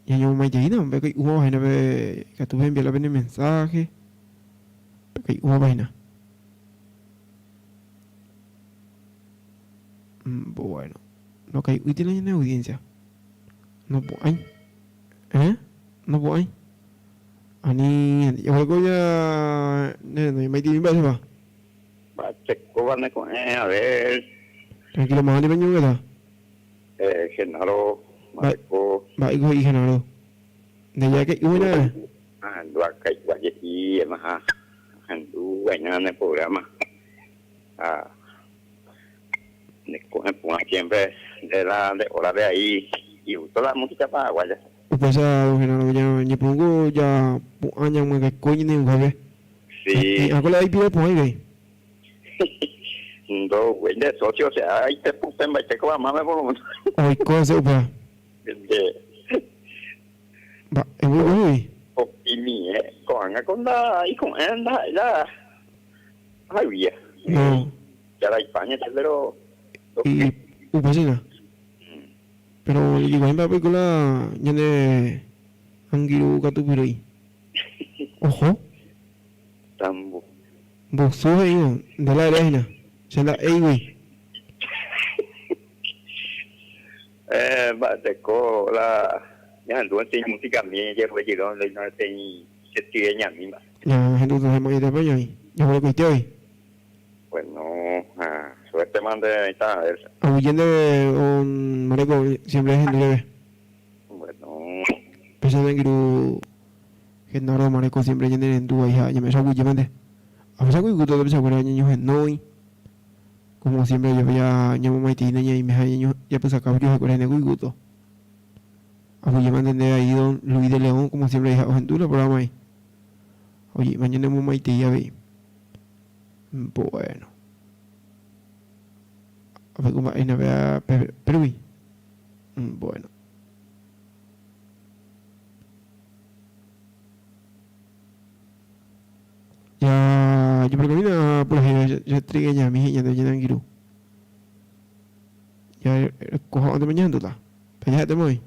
Y yo me dije, no, pero que una vaina que tú envías la mensaje. Pero que una vaina. Bueno. Lo que hoy tiene la audiencia. No puedo. No puedo. Ani, yo creo ya no me tiene más va. Va checo van con a ver. Tranquilo, más ni baño queda. Genaro, Marco. Va igual y Genaro. De ya que una. Lo acá y más andu en el programa. De coger siempre de la de hora de ahí y toda la música para guaya. Pues Genaro ya pongo ya año más que coño ni un jueves. Sí. ¿A cuál hay pide por ahí? No, güey, de socio, o sea, ahí te puse en bache con mamá por un. Ay, cosa upa. Va, es muy bueno. Y mi, con la y con anda ya. Ay, bien. No. Ya la España, pero. Y upasina. Pero digo, en la película ya de Angiru Katupiroi. Ojo. Tambo. Vos sos ahí, de la arena. Se la güey. Va, teco la. Ya anduve en música mía, ya fue llegando, no tenía se tiene ya misma. Ya, entonces hemos ido para allá ahí. Yo voy a cuidar hoy. Bueno, suerte mande ahí está. Huyendo con Mareco, siempre es en breve. Bueno. Pensando en que Genaro Mareco siempre yendo en tu hija, ya me saco llamante. A pesar que todo se acuerda niños en noi. Como siempre yo ya llamo Maitina y me niños ya pues acá yo acuerdo en el gusto. A mí llamando de ahí don Luis de León, como siempre dije, en tu programa ahí. Oye, mañana me Maití ya vi. Bueno. A ver cómo hay una vez Perú. Bueno. Ya, yo creo que mira, por ejemplo, ya trigué ya mi hija de llenar Giru. Ya cojo de mañana tú estás. Pero ya te voy.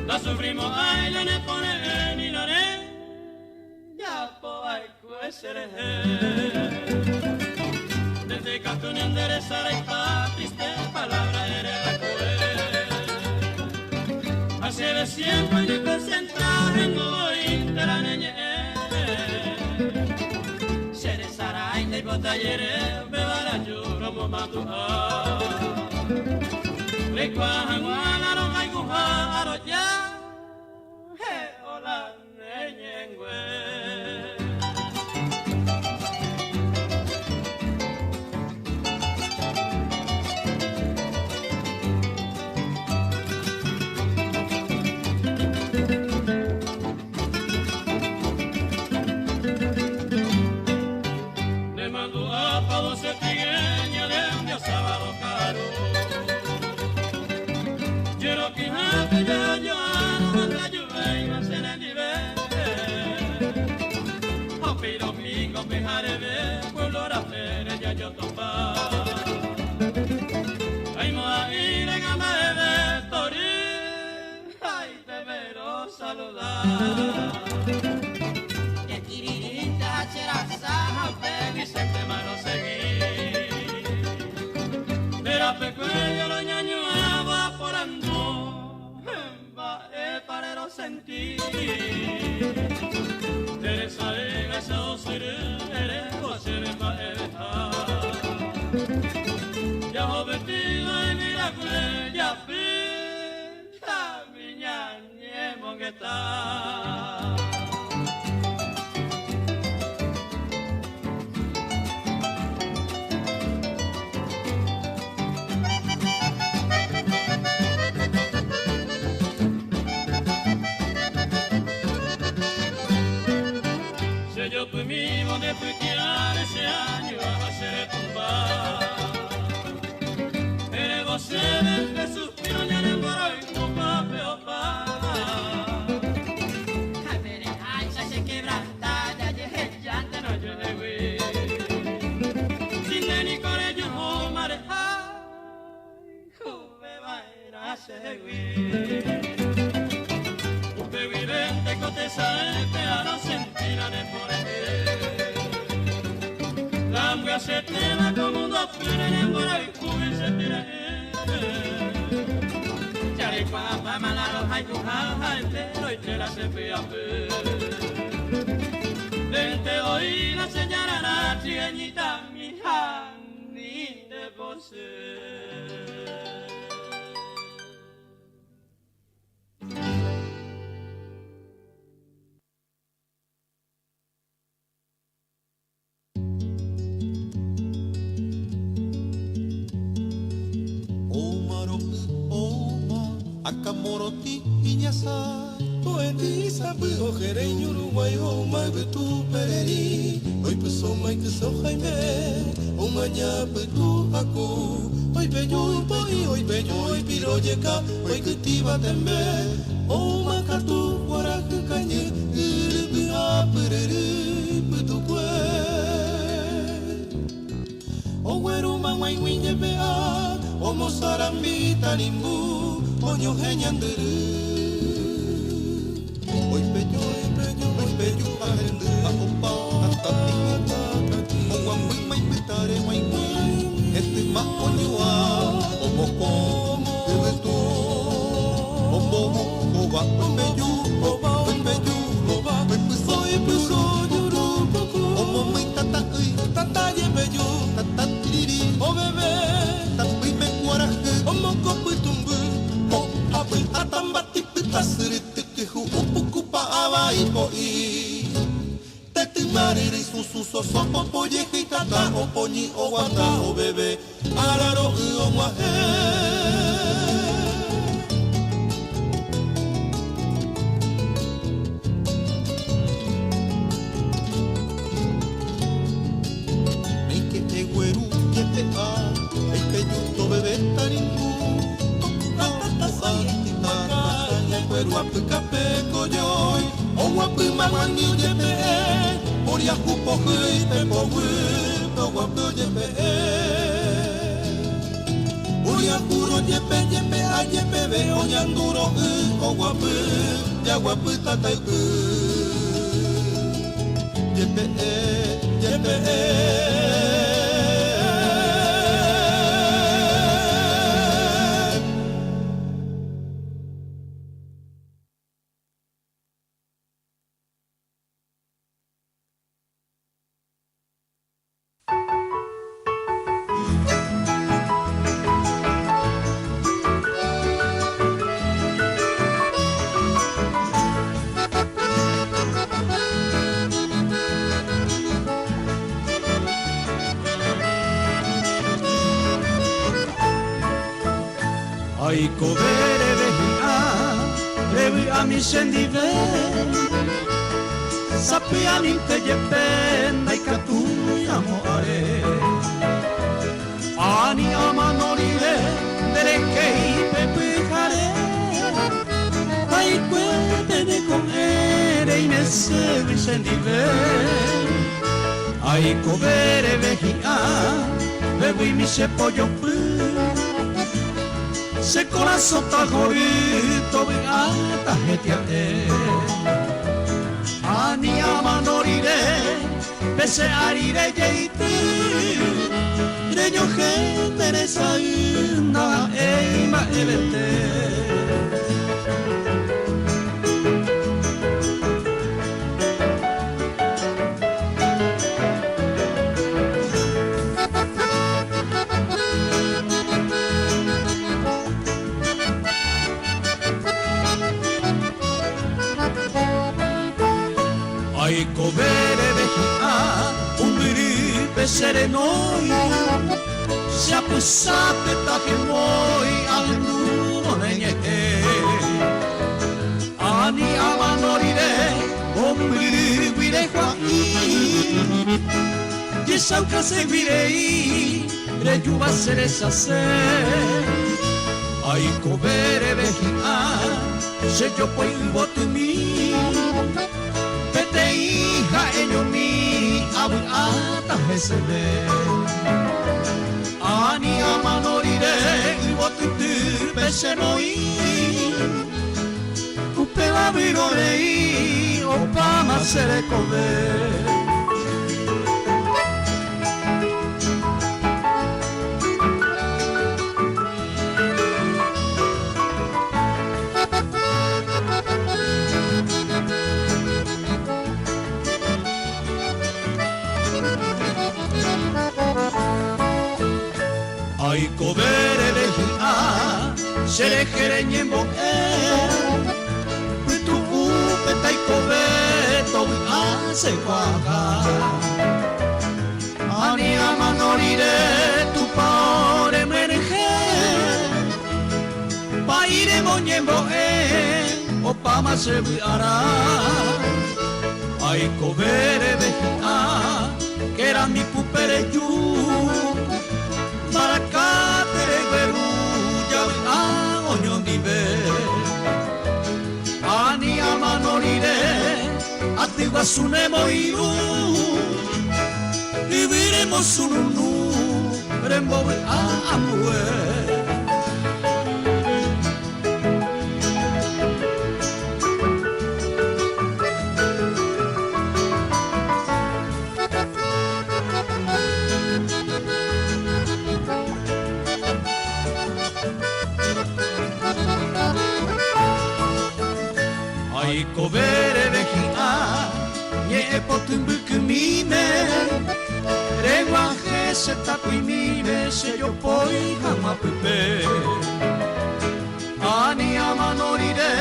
La sufrimos, ay, la ne pone ni la ne, ya po ay cuesere. Desde que tú ne enderezar esta triste palabra eres la cruel. Así de siempre y presentar en hoy de la neñe. Sere saray de botallere, bebara lloro momento. Lekuahan wala no hay guha aroya he hola neñengwe. Le mando a pa 12 trigueñas de un día sábado caro. Quiero que hace ya yo anda llueve y no se le nive. O piro mingo pejare ve pueblo la feria ya yo topa. Ay mo a ir en amade tori. Ay te vero saludar. Que tiririta cheraza baby siempre mano seguir. Mira pecueño lo ñaño evaporando. Para sentir Teresa Vega esa osere eres vos eres va ya ho vestido y mira que ya pinta miña que está. Si yo tú mismo de tuitear ese año vas a ser tumbar. Eres vos el que suspiro ya en el moro y no pape o pa. Ay, ya se quebranta, ya llegué, ya te no yo de güey. Sin de ni con ellos, oh, madre, ay, jove, va a ir a ese güey. Vivente cote saete a no sentir a de por la mujer se tema como un doctor en el moro y cubre se tira ya le papa malaro hay tu jaja entero y te la se fía vente hoy la señora la trieñita mi ni de posee. Akamoroti inyasa poeti sabu ojere Uruguay o mai betu pereri oi peso mai que so jaime o maña betu aku oi bello oi piroyeka oi que tiba tembe o makatu wara que kanye irbi a pereri betu kwe o weru mangwai winye bea o mosarambita nimbu Oño geñandere Hoy bello parendu Aopa tatati Owa muy mai pitare mai Este ma oñua Omoko Bebeto Ombo Oba bello Pepuso yuru Omo muy tata ye bello Tata tiri O bebé Tapi me guaraje Omoko putumbu Atambati pita serite que hu upukupa abai poi Teti mariri susu soso popoye hitata o poñi o wata o bebe Araro o mahe Meike egueru yepe a Meike yuto bebe taringu Pero apu kape koyoi o apu mawani yepe ori aku pokui pe pokui o apu yepe ori aku ro yepe a yepe be o yanduro o apu ya apu tatai yepe Ai covere vehia, levi a mi scendive, sappiamo che gli penna i catui amore. Ani amanolire, delle che i pepicare, ai quelle ne comere in esse mi scendive. Ai covere vehia, levi mi se pollo Se corazón está jodido, beata getiate. Ani amanorire, pese arire yeiti. Reño gente nesaina, eima evete. covere vecchia, un gripe serenoi, sapete che voi almeno negne, ani amanorire, un gripe qua, e sau che seguirei, regiuva essere sase, ai covere vecchia, se io poi voto mi, pete hija ello mi, abuata hesebe, ani amanorire, voto tu besenoi, upela virorei, opama sere cover. Ai covere vecchia, se le jereñembo tu upeta y coveto hace guaga. Ani amanorire tu paore meneje, pa ire moñembo o pa ma se viara. Ai covere vecchia, que era mi pupere yu. Maracatere guerulla a ognon dive ani amanorire atigua sunemo iru viviremos ununu rembo a amue Ai covere vecchia, nie potumbukmine, reguaje se tapuimine, se yo poi jamapupe. Ani amanorire,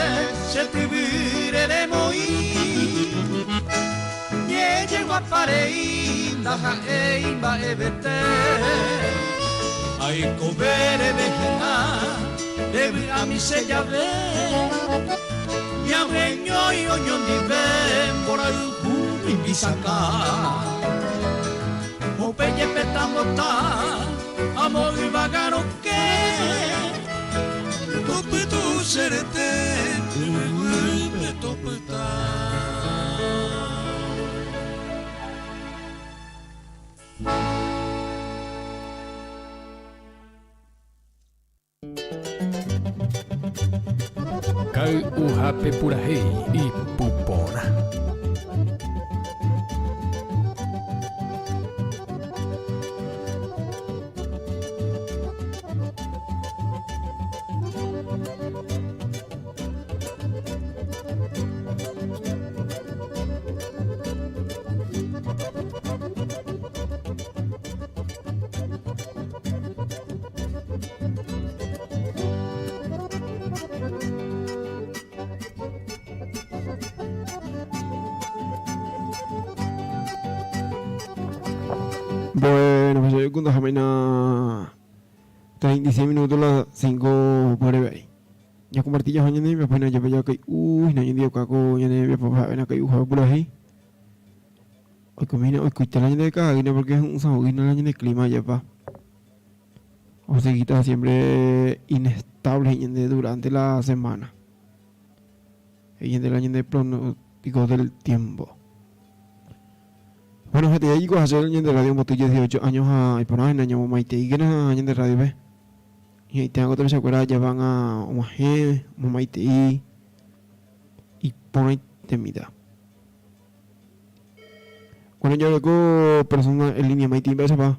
se tibire moi, nie llego a parei, daja eimba evete. Ai covere vecchia, debe a mi se llave. Yaveño y oñón diven por ahí y bisacá o pelle petamota amor y vagaro que tope tu serete me topeta. Kai uhape purahei y pupona. Bueno, pues yo cuando jamena 36 minutos las 5 por ahí. Ya compartí ya mañana y me pone ya para que uy, no yo caco ya ne papá ven acá y uja por ahí. Hoy comina hoy cuita la de acá, porque es un sanguíneo la de clima ya pa. O se quita siempre inestable durante la semana. Y en el año de pronóstico del tiempo. Bueno, gente, ahí con hacer el año de radio motillo 18 años a por ahí en año maite y que no año de radio ve. Y ahí tengo otra vez acuerda ya van a maje, maite y pone temida. Bueno, yo con persona en línea maite y va a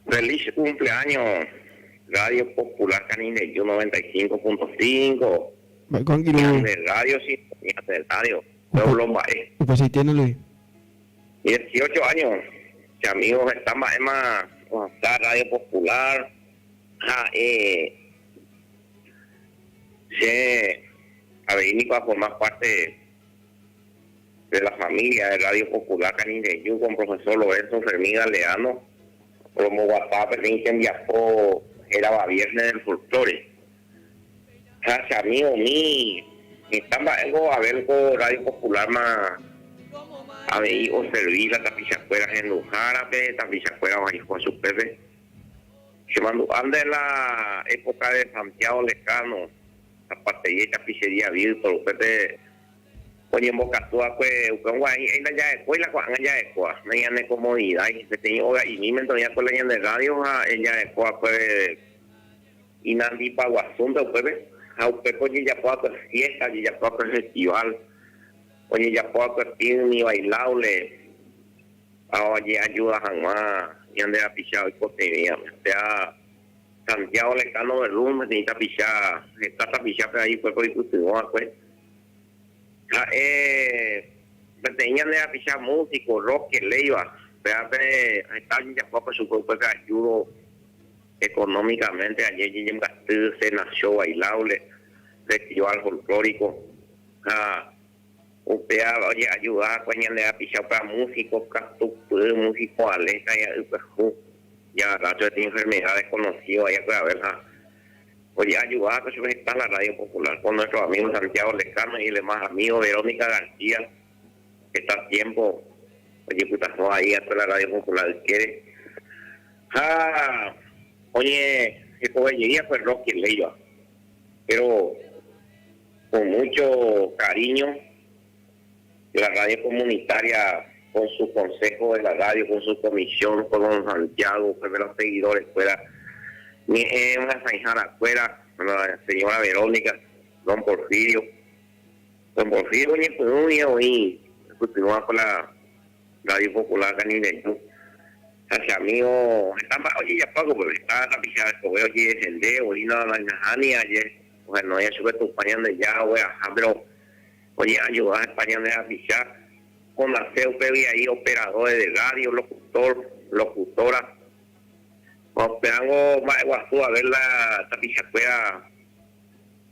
Feliz cumpleaños, Radio Popular Canine, yo 95.5. Va con kilo. De radio, sí, de radio. Pueblo Mbae. Pues ahí tiene Luis. 18 años, que amigos, estamos en la Radio Popular. Se a venir para formar parte de la familia de Radio Popular Canindeyú con profesor Lorenzo Fermín Galeano, como WhatsApp en Viajó, era viernes del folclore. Hacia amigo mí, estaba algo a ver con Radio Popular más a ver o servir la tapizacuera en Lujarape, tapizacuera bajo su pepe. Se mandó ande la época de Santiago Lecano, la pastería y tapicería virtual, pepe. Oye, en Bocatúa, pues, ahí la ya de la cuan ya de coa, no hay comodidad, y se tenía y mi mentoría con la de radio, ella de coa, pues, y Nandi Paguasunto, pues, oye, ya puedo hacer fiesta, ya puedo hacer festival, oye, ya puedo hacer ni bailable, oye, ayuda jamás, y ande a pichar y cotería, o sea, Santiago Lecano de Rumbo, necesita pichar, está pichar, pero ahí fue por discusión, pues. Tenían de pichar músico, rock, que le iba, están ya por su propio ayudo económicamente. Ayer se nació bailable, festival folclórico. Usted oye ayudar a pichar para músicos, músicos aleta, ya rato de enfermedades conocidas, allá puede haberla. Oye, ayudar a que está en la Radio Popular con nuestros amigos Santiago Lecano y el más amigo Verónica García, que está a tiempo, oye, puta, no ahí hasta la Radio Popular quiere. Oye, que coballería fue Rocky Leiva, pero con mucho cariño, la radio comunitaria, con su consejo de la radio, con su comisión, con don Santiago, con los seguidores, fuera. Una zanjara afuera, la señora Verónica, don Porfirio, oye, pues un día hoy continúa con la Radio Popular Canindeyú. Hacia amigo, oye, ya pago, pero está la pichada de cobeo, oye, descendé, hoy no la Jani ayer, bueno, ya sube tu España de ya, pero, oye, ayudar a España de la pichada, con la CUP y ahí operadores de radio, locutora. Esperamos más guasu a ver la tapizacuera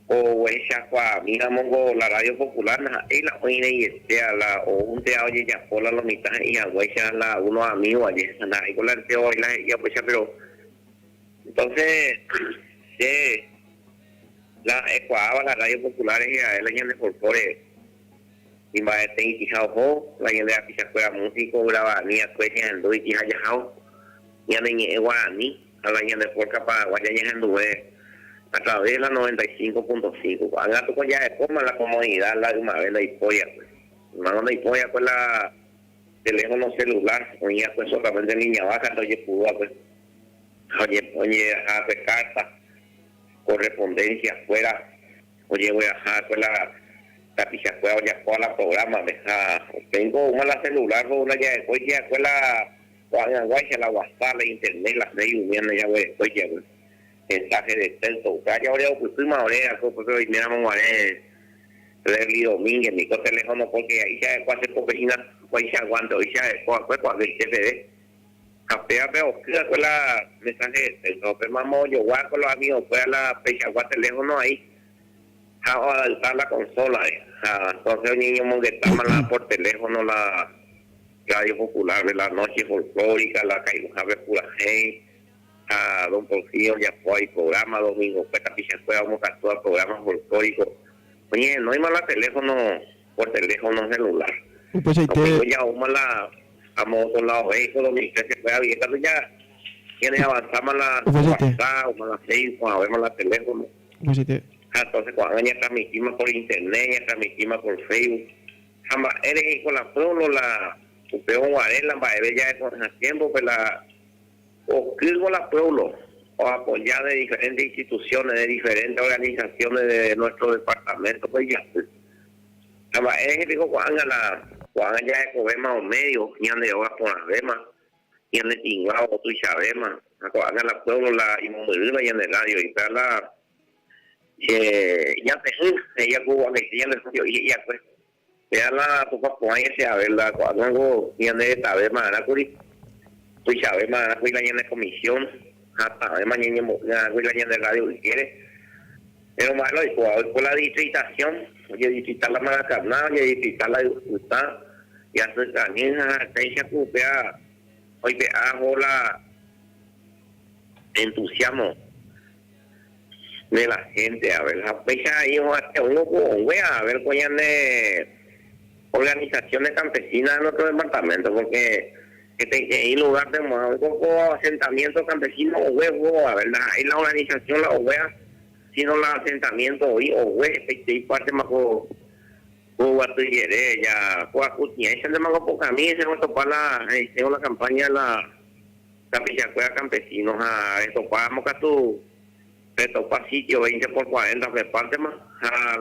o esa cua mira mongo la Radio Popular y la oine y la o un día oye ya por la mitad y a huecha la unos amigos ayer anda y con la teo y la ya pues pero entonces la ecuaba la Radio Popular y a la gente por y va a tener quizás la gente de la tapizacuera músico graba ni a pues ya ando y quizás ya ya ni guaraní a la gente de Porca Paraguay ya anduve a través de la 95.5 haga tu ya de forma la comodidad la de una vez la hipoya pues una de hipoya pues la teléfono celular oye pues solamente niña baja entonces pudo pues oye a pues carta correspondencia afuera oye voy a dejar pues la picha fuera ya con la programa tengo una la celular con una ya después ya pues la la WhatsApp, la internet, las redes uniendo ya güey, oye, mensaje de texto, ya ahora pues fui más oreja, porque miramos Leslie Domínguez, mi teléfono porque ahí ya hace poquina, pues ya aguanto, y ya pues cuando el TPD, capea pero con la mensaje de texto, pero vamos yo voy con los amigos, pues a la fecha teléfono ahí, a adaptar la consola, entonces el niño que está mal por teléfono la Radio Popular de la noche folclórica, la Caibujave Purajey, a don Porfirio ya fue el programa, domingo, pues también fue vamos a actuar programa folclórico. Oye, no hay más teléfono por teléfono celular. Pues ahí te... ya vamos a modo lado vehículo, donde usted se puede abrir, ya tiene avanzar más la WhatsApp, más la Facebook, a ver más la teléfono. Entonces cuando ya transmitimos por internet, ya transmitimos por Facebook. Eres con la pueblo, la Upeo Guarela, ya de con el tiempo, pues o con la pueblo, o apoyar de diferentes instituciones, de diferentes organizaciones de nuestro departamento, pues ya. Es que digo, cuando ya de Cobema o medio, y ande ahora por la Bema, y ande Tingao, tú y Chabema, cuando la pueblo, la inmovilidad y en el radio, y para la. Ya te ella cuba que tiene el sitio, y ya pues. Ya la poca poña se a ver la cuando viene esta vez más la curi tú sabes más la cuida en comisión hasta de mañana la cuida en el radio si quiere pero más lo dijo por la distritación oye distritar la mala carnal oye distritar la dificultad y hace también se ocupea hoy pe hola entusiasmo de la gente, a ver, la fecha ahí uno a ver cuál de organizaciones campesinas en otro departamento, porque hay lugar de un asentamiento campesino o huevo, a ver, hay la organización, la OEA, sino el asentamiento hoy, o huevo, y parte más o guatuyere, ya, o acutia, ese de más poca mí, se va a topar la campaña, la Pichacuea Campesinos, a esto, pagamos que tú, topa sitio 20 por 40 de parte más,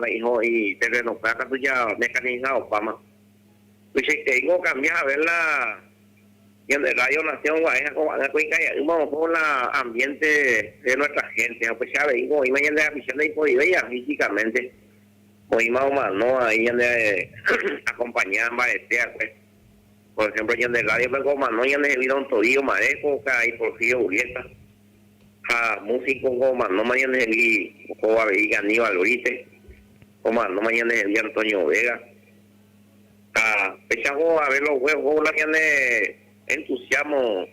la hijo y terreno para que ya mecanizado para más. Pues tengo que cambiar a ver la y en el Radio Nación Guaja como a cuenca y vamos por la ambiente de nuestra gente, pues ya vengo y mañana la visión de ir físicamente. Hoy más o menos no ahí de acompañar pues por ejemplo en el radio pero como no ya de vida un torillo mareco y por Gio Urieta. Músico como no mañana vi como Aníbal Orite, como no mañana vi Antonio Vega. Pechamos a ver los huevos, la de entusiasmo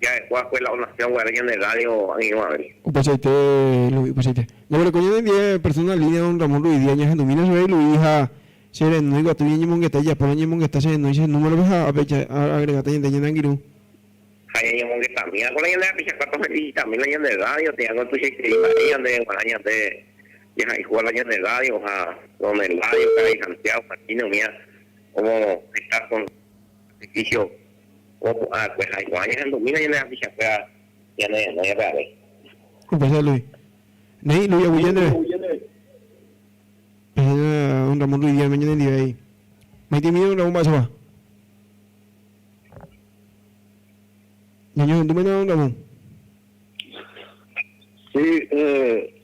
ya después fue la nación guaraña de radio a ver. Pues no pero coño de 10 personas línea un Ramón Luis Díaz en domina sobre Luis a ser no digo a tu niño mongueta ya por año mongueta se no dice número a fecha agregate en de Nangiru. Hay un que también con la gente de Pichacuato y también la gente de radio te hago tu cheque de guaraña de ya hay jugar la gente de radio donde el radio que hay Santiago Martínez mía como está con edificio pues hay guaraña en domina ya de Pichacuato ya no hay real. Pues Luis. Nei Luis Aguillende. Un Ramón Luis Díaz mañana en día ahí. Me timido una bomba va. Niño, ¿tú me das un Ramón? Sí,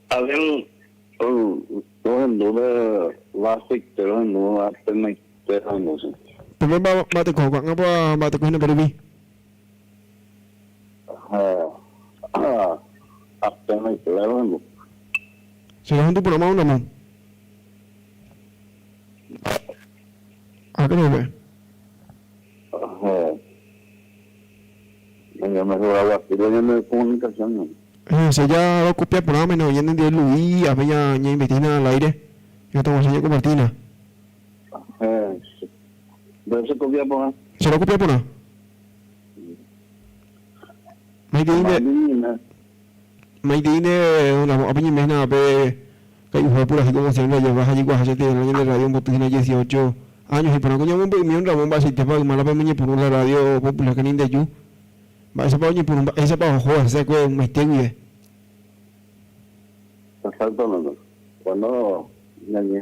a ver, en duda basic, pero no apenas no sé. Pero bate con apa bate con para mí. Apenas pero no. Se lo junto por más un Ramón. ¿A qué no ve? Ya me jugaba así, ya me comunicación. Se ya lo copia por nada menos yendo de Luis, a bella ña invitina al aire. Yo tengo señal con Martina. ¿De se copia por nada? ¿Se lo copia por nada? Maitine una apiña mena pe que yo pura así como se le lleva allí guaja de la radio un botín 18 años y por coño un Ramón va a ser para mala pe por la radio popular que ni de yo. Va ese pa por ese pa joder, ese que me esté Exacto, no. Cuando ya me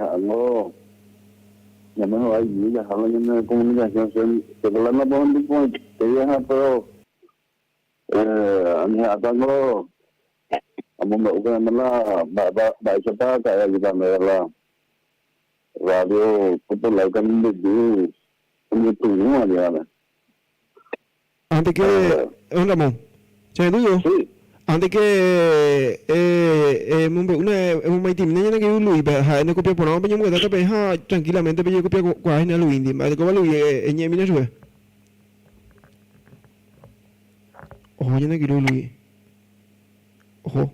lo hay ya hablan de comunicación se hablan no por tipo que viaja pero a tanto vamos a ver va a para que ayuda la radio popular que me dio un turismo ya. Antes que un Ramón, ¿se tuyo? Sí. Antes que un maitim niña que un Luis, pero no copia por nada, pero yo me tranquilamente, pero yo copia con la Luis, ¿vale? ¿Cómo Luis en mi sube? Ojo, yo no quiero Luis. Ojo.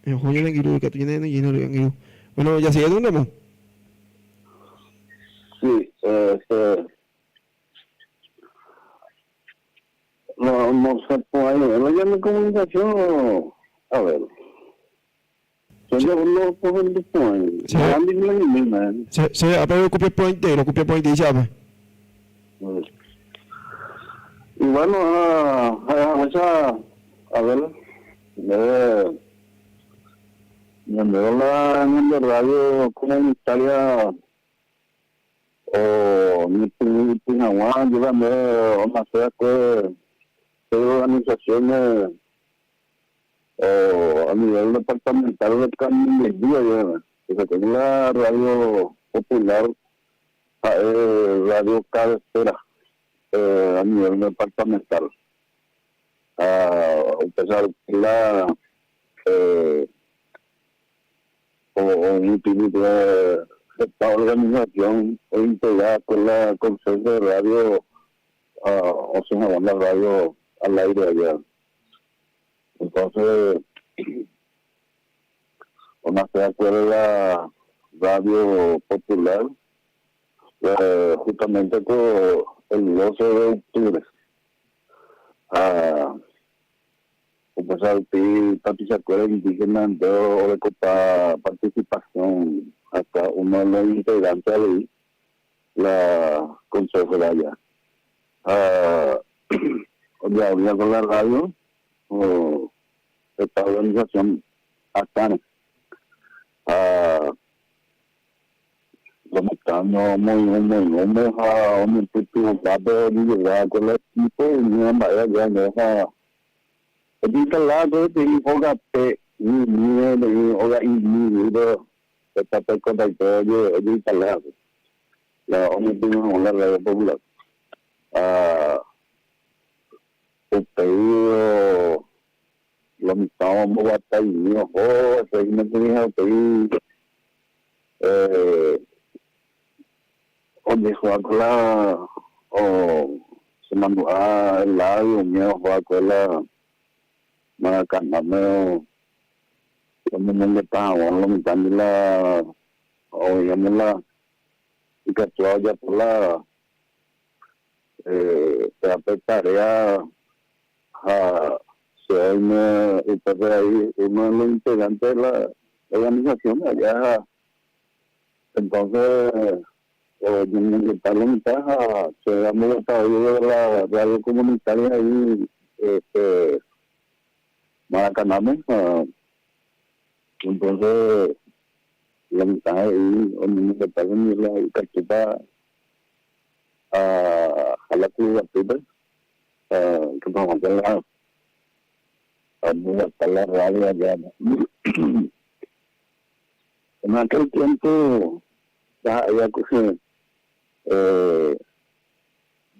Ojo, yo no quiero que tú llenes lleno de quiero. Bueno, ya sigue un Ramón. Sí, no se puede, no llame comunicación, a ver. Yo no puedo después. Se ha pedido copia por entero, copia por entero, ¿sabes? Y bueno, a ver, me veo la radio comunitaria o mi Pinahuán, yo también, una sea que organizaciones a nivel departamental de Cambio que tengo la radio popular, radio cabecera a nivel departamental. Empezar la un típico esta organización fue integrada con la Consejo de Radio, o sea, una radio al aire allá. Entonces, una se acuerda la radio popular, justamente con el 12 de octubre. Como sabe, tanto se acuerda indígena de copa participación hasta uno de los integrantes de la Consejo de allá. Ya había con la radio, esta organización hasta lo mostramos muy a un tipo de llegar con el equipo y no me vaya ya no el lado de hoga pe ni hoga y está por contacto de el lado la omitió la radio popular el pedido lo estábamos batallando se me tenía que donde juega o se mandó el lado mío juega con la Maracanã como no le pago lo mitad de la o digamos la y que ya por la se afectaría a ser entonces ahí uno de los integrantes de la organización allá entonces la mitad se da muy de la radio comunitaria ahí Maracanã, entonces la mitad ahí donde se está en la cachupa a la ciudad que vamos a hacer la radio allá. En aquel tiempo ya cogí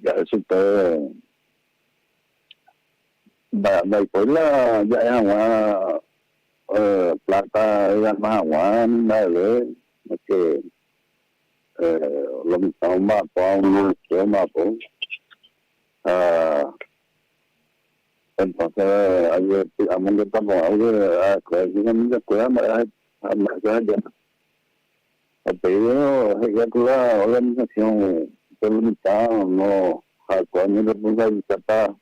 ya resultó después ya es agua plata es más agua que lo mismo más entonces ayer digamos que estamos el pedido es que la organización limitada no acuerdo responsabilidad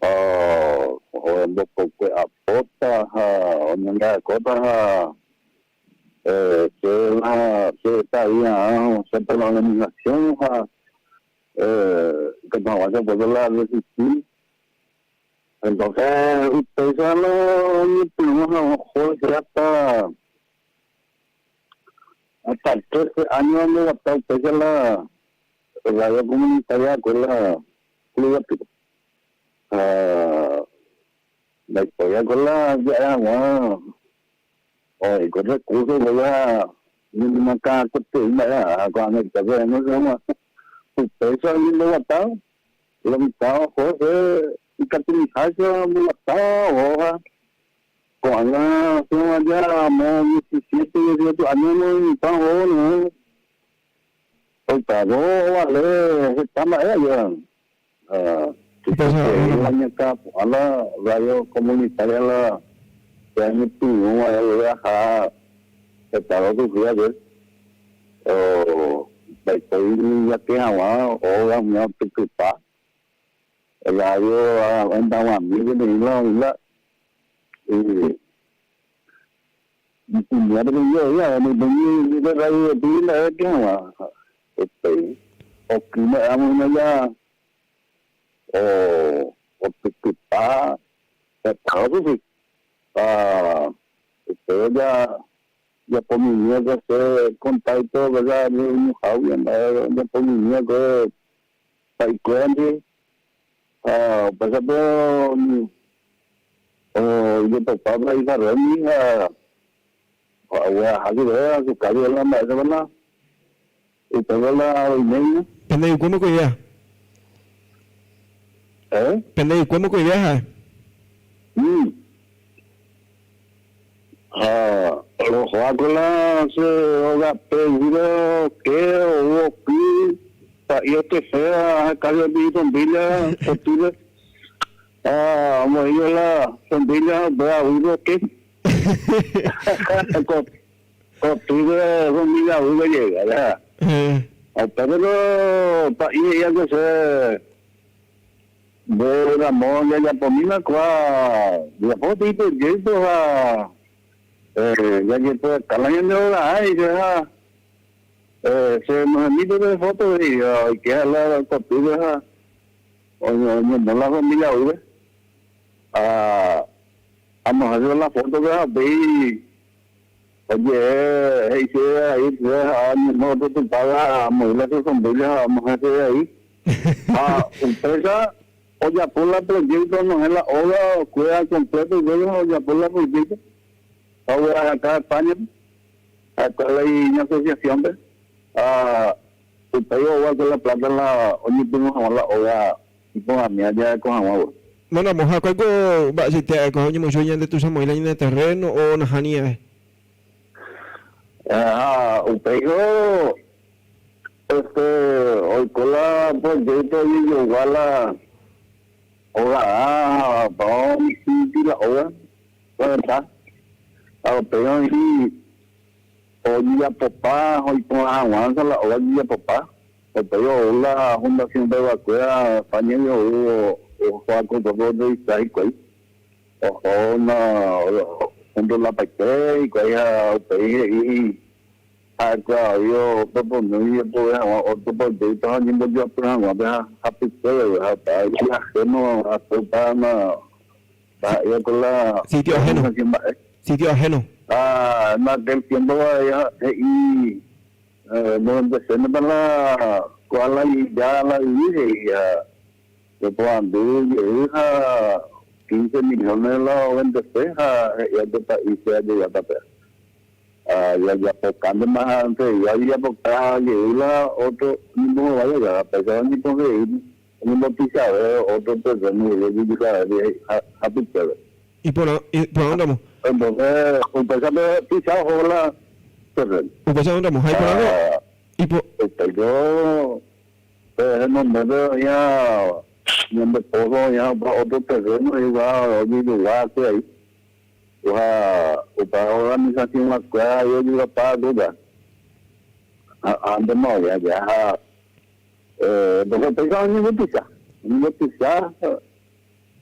o en poco aporta o ninguna cosa que está ahí siempre la organización que no vaya a poder resistir entonces ustedes ya lo tuvimos a lo mejor hasta el 13 años donde hasta usted ya la radio comunitaria con la club la historia con la ya agua o con recursos voy a una casa que cuando el terreno se llama usted se ha levantado lo mitad José y cartelizaje muy atado cuando ya 17 18 años no están jóvenes el pago vale está mal el año acá a la radio comunitaria la que año tuvo a la estaba tu día o estoy ya que agua o la una pipa el radio andaba a mí la y ya de yo me de radio de la que agua o que me amo ya o pipa estaba tu ya por mi miedo se contacto verdad mi hobby ya por mi miedo para cuándo pues yo papá y la reina a su calle en la mesa verdad y todo la niña Pendejo, ¿cómo que viaja? Pendejo, ¿cómo que viaja? Los juegos con la se oga pedido que o que yo que sea cambio de familia posible vamos a la familia voy a oír que posible familia uno llega ya pero para ir ya que se de la moda ya pomina qua la foto y pues yo ya que pues calando ahora hay ya se nos emite de fotos y que la copia o no la familia hoy vamos a hacer la foto que vi oye ahí nosotros te pagamos la familia vamos a hacer ahí empresa oye por la proyecto no es la obra cuida completo y luego oye por la proyecto ahora acá en España acá hay una asociación de usted va a hacer la plata la oye tenemos la obra y con la mía ya con agua Mana moja ko ba si te ko nyo mo show yan dito sa mo ilan na terreno o nahania usted hoy con la proyecto y igual la obra vamos y la obra ¿verdad? Pero y hoy ya papá hoy con la aguanza la obra ya papá pero la fundación de vacuna pañuelo o Juaco de Isaico o no junto la paquete y que ya y acá yo propongo y pues otro proyecto haciendo yo programa de happy day hasta ya hacemos hasta yo con la sitio ajeno en aquel tiempo y no empecé para la cual ya la viví yo cuando hija 15 millones la vende ceja ya de país ya de papel ya tocando más antes ya tocaba la otro no vaya ya pero ni con él un noticiero otro persona yo digo a picture y por dónde vamos entonces empezamos a pisar hola dónde vamos ahí por ahora y por yo no me veo ya donde puedo ya otro terreno y va a lugar que ahí para organización la escuela yo digo para duda ande no ya entonces pensaba en noticiar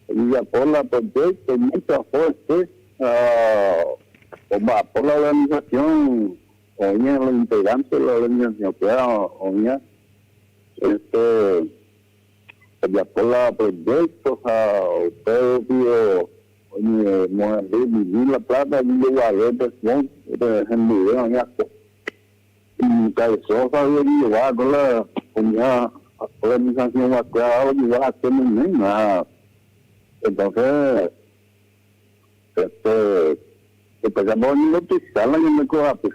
y ya por la proyecto mucha fuerte por la organización oña los integrantes de la organización que oña ya por la proyecto usted vio vivir la plata y yo guardé presión en video ya y caizó sabía que llevaba con la organización vacuna llevar a hacer un niño entonces empezamos a noticiar la gente coja pues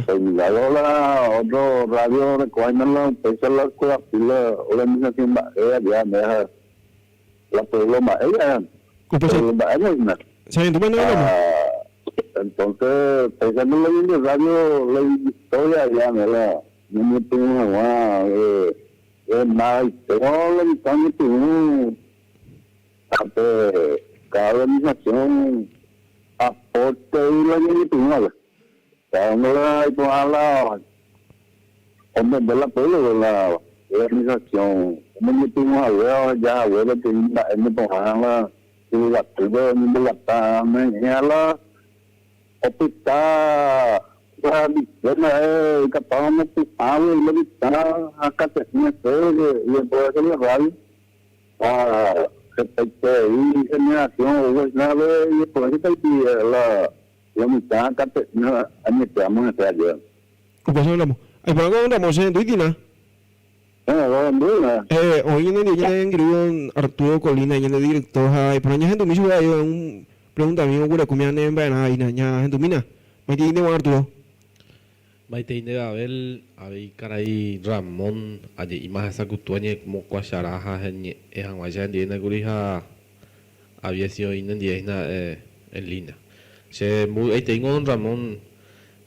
otro radio recuerda la empresa la escuela la organización ya me deja la problema ella entonces pensando en la radio la historia ya me la no me tengo más todo lo que tengo cada organización aporte y la gente tengo cuando hay por la hombre de la pueblo de la organización como tengo a ver ya abuelo tiene en la y la tuve en la tama la hospital la victoria que estábamos pisando y la victoria acá te tiene y después de la radio respecto y generación nada y después de la mitad acá te admitimos en esta ayuda ¿cómo hablamos? Ay, pero ¿cómo andamos en Tuitina? Hoy en el día en Arturo Colina y en el director hay por años en tu mismo hay un pregunta mío que comía en Bana y naña en tu mina me tiene Juan Arturo Maite Abel ahí caray Ramón allí imagen esa cutuaña como cuacharaja en Hanguaya en día gurija había sido en día en línea se muy tengo un Ramón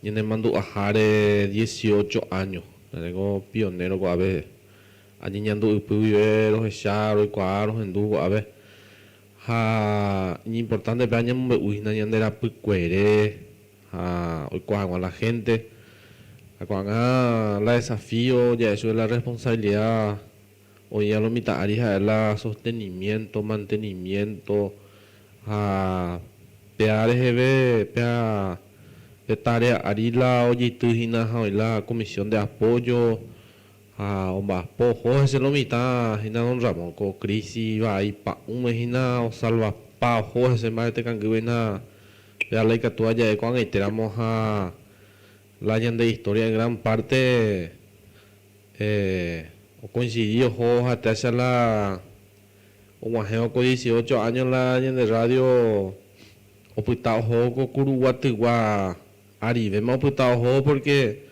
Yene mandu ajare 18 años. Tengo pionero con ave. Allí ñandu upuyo, echaro y cuadros en dugo ave. Importante peña mbe uina ñandera pucuere. Hoy cuando la gente. Cuando la desafío, ya eso es la responsabilidad. Hoy ya lo mitad haría es la sostenimiento, mantenimiento. Pea tarea arila oye tujina la comisión de apoyo pojo ese lo mitad hina don Ramón con crisis va y pa un hina o salva pa ojo ese más te can que buena ya la que tú allá de cuando enteramos a la de historia en gran parte o coincidió hasta hacia la o majeo con 18 años la de radio o putao jogo curuguatigua ari vemos putao jogo porque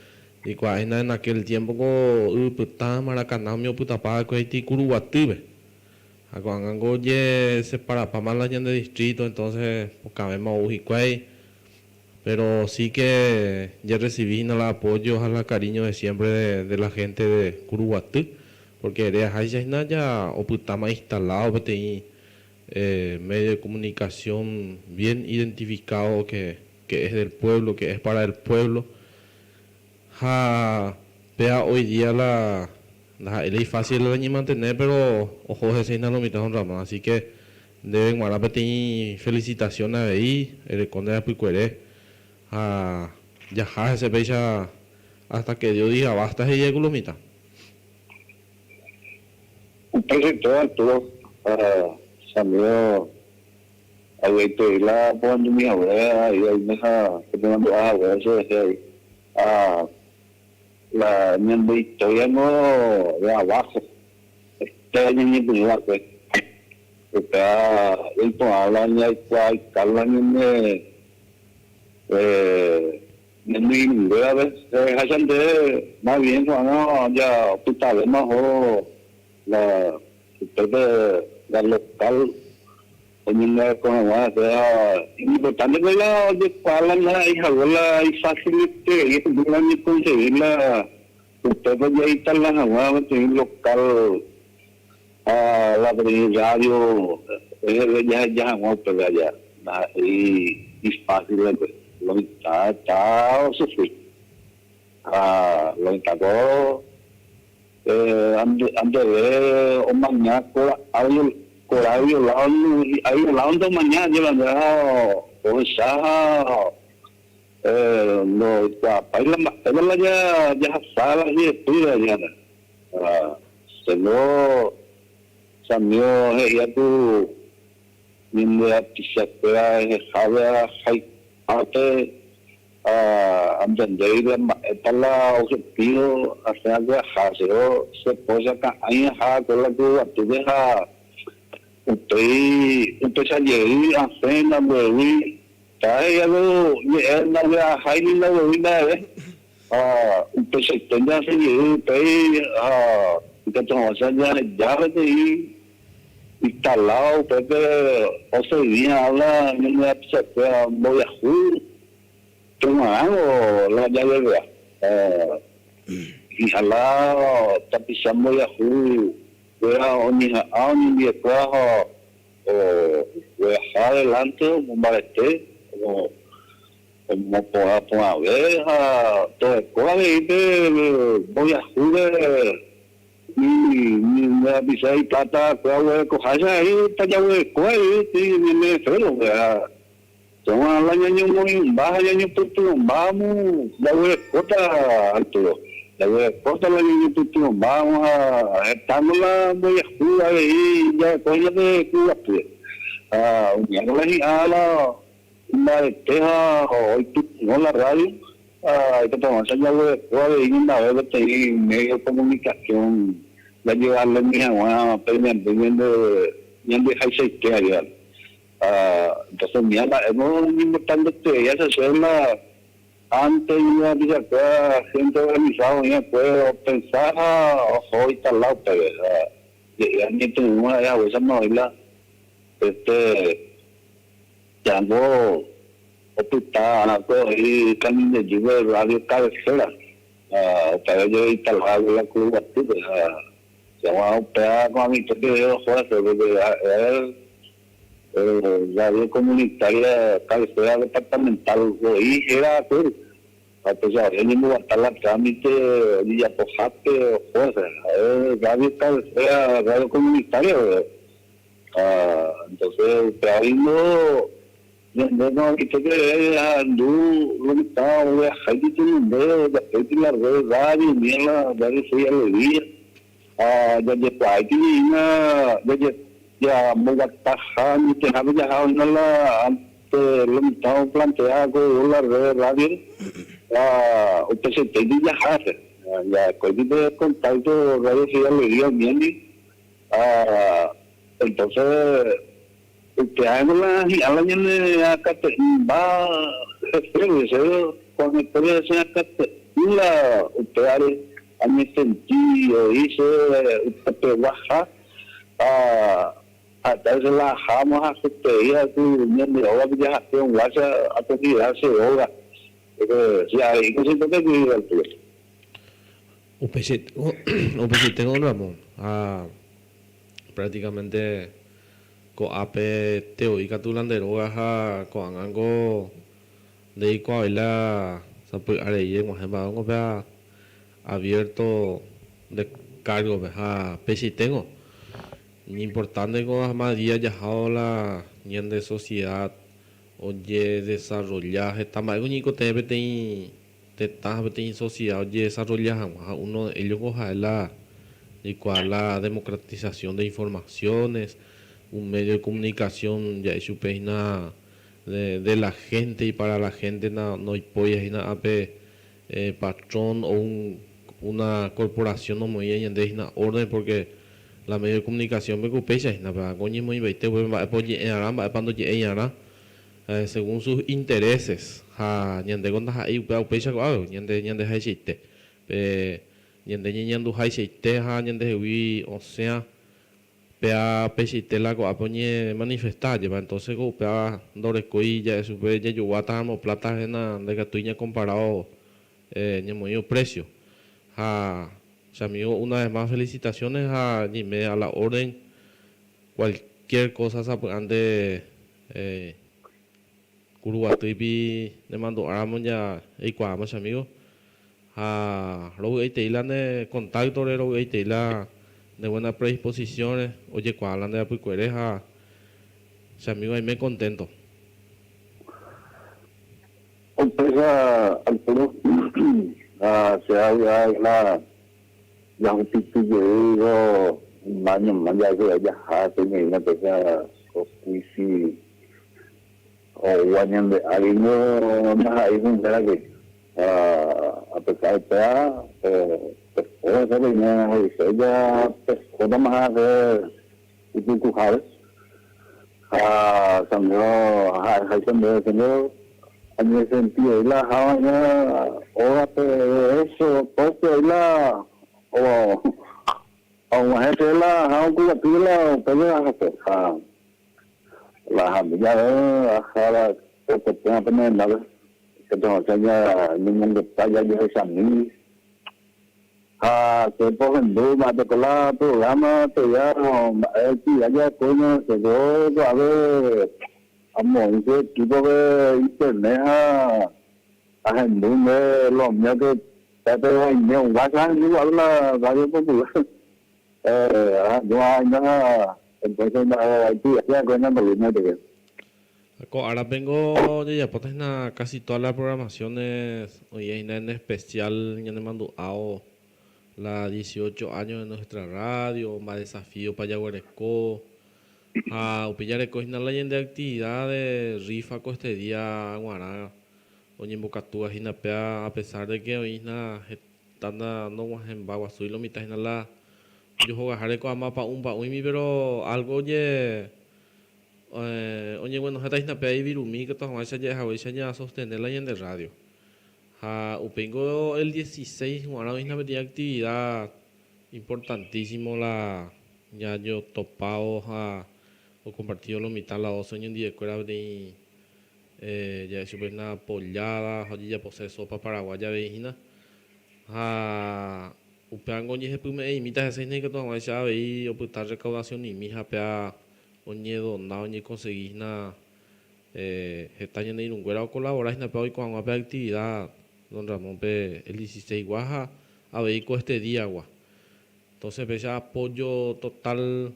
y cuando en aquel tiempo con puta Maracaná mi puta pa con este curuguative a cuando ye se para pa más la de distrito entonces pues cabemos ujicuay pero sí que ya recibí el apoyo el cariño de siempre de la gente de Curuguatí porque de ahí ya o puta más instalado pues medio de comunicación bien identificado que es del pueblo, que es para el pueblo. Vea hoy día la es fácil de mantener, pero ojo de seis no mitad Ramón, así que deben guardar felicitaciones ahí, el conde de Picueré, ya se fecha hasta que Dios diga basta y llega la mitad. Un proyecto Arturo salió a la cuando mi abuela y ahí me deja que te mando a eso desde ahí la mi historia no de abajo este año ni primera pues está el to habla ni hay cual carla ni mi idea ves hayan de más bien cuando ya hospital más o la la local en la economía importante que la de cuál la hija la y facilite y que conseguirla usted ya está la nueva en local la radio ya vamos a ya y fácil lo está sufrir lo entregó antes de un mañana hay hablando mañana yo la o esa no para ya sala y estudia ya se lo salió ya tu minda tisapea java hay arte entender la objetivo hacer algo se puede acá ahí con la que tú deja usted salió a cena de trae algo la hay la bebida usted se tenía que ir que tomamos ya de instalado porque o sea día habla no me voy a jugar o la llave y ojalá tapizando ya jugar ni de cuajo o adelante un balete como por ver todo el cuadro voy a jugar y me avisé y plata cuál coja ahí está ya cuál y me freno toma la año muy baja año puto vamos la cota alto la cota la año puto vamos a estamos la voy a jugar ahí ya coño de Cuba pues ya no le la teja hoy tú no la radio que tomamos ya voy a una vez de medio de comunicación la llevarle mi agua viendo dejarse que allá entonces mira es muy importante que ella se suena antes de la gente organizada ya puede pensar ojo y tal lado pero ya ni tenemos esa novela ya no Opita y camino de llevo de radio cabecera. Para yo instalar la curva, se llama Opea con mi toque de los jueces, radio comunitaria cabecera departamental, y era pues, entonces había ni que gastar la trámite, y ya pojate, jueces, radio cabecera, radio comunitaria, entonces, pero ahí no, que te andu, lo que estaba, voy a dejar de mundo, después de la red, radio, mierda, radio soy alegría, ya ya me voy a tajar, ni te habe dejado en la, antes lo que estaba planteado con la red, radio, usted se te dice ya, cualquier de contacto, radio soy alegría, mierda, entonces, que hay una gente acá va con experiencia acá la usted a mi sentido dice usted baja a tal la jamos a su teoría tu niño de ahora ya hace un guacha a tu vida se hoga si hay que se toca que el tío upesi tengo Ramón prácticamente ko ape teórica tulanderoga ha ko ango de ko la sapu areye mo hema ngo ba abierto de cargo ha pesi tengo importante ko madia ya la nien de sociedad oye desarrollar está más ni ko te ta bete sociedad oye desarrollar uno ellos coja la y cuál la democratización de informaciones un medio de comunicación ya es su peina de la gente y para la gente no hay pollas y nada patrón o una corporación no muy bien de una orden porque la medio de comunicación me ocupa y nada coño muy veinte va cuando llegue según sus intereses ñande conta ahí pecha ñande hay chiste ñande ñando hay chiste ñande wi o sea pea pechitela ko apoñe manifestar lleva entonces ko pea dorecoilla su ya yo guatamo plata en de gatuña comparado ñemoyo precio amigo una vez más felicitaciones a Jimé a la orden cualquier cosa ande Curuguatipi le mando aramos ya y cuamos amigo luego ahí de contacto luego ahí de buenas predisposiciones, oye, cuando hablan de la picuereja, si amigo ahí me contento. Empresa al puro, se habla la justicia, digo, mañana, ya tiene una empresa, justicia, o guañan de alguien, más ahí, que, a pesar de o sea, ella pues más de dibujar señor en el sentido de la ahora eso porque la o más gente la cultura pero la familia la que tenga tener nada que tenga ya ningún detalle de esa mí que por ejemplo de cola programa te ya ya coño se yo a ver amo ese tipo de internet a gente los míos que te de un WhatsApp igual la radio popular yo hay nada entonces ya coño no te ahora vengo ya pues casi todas las programaciones hoy en especial ya me mando la 18 años de nuestra radio, más desafío para Yaguareco, Upillareco es una leyenda de actividades, rifa este día, Guará, oye en Bocatúa, a pesar de que hoy están no en Baguazú y lo mitad en la yo juego Jareco a mapa un pero algo oye bueno, esta isna pe virumi que todo más ya sostener la leyenda de radio. Upengo el 16, una actividad importantísimo la ya yo topado o compartido lo mitad la 2 años de escuela de ya es una pollada, allí ya posee sopa paraguaya vejina. Upeango ni se pume imita ese ni que toma ya veí o putar recaudación ni mija pea oñedo na ni conseguís na está yendo en un güera o colaboráis na pea hoy con una actividad don Ramón pe el 16 guaja a vehículo este día agua. Entonces ve ya apoyo total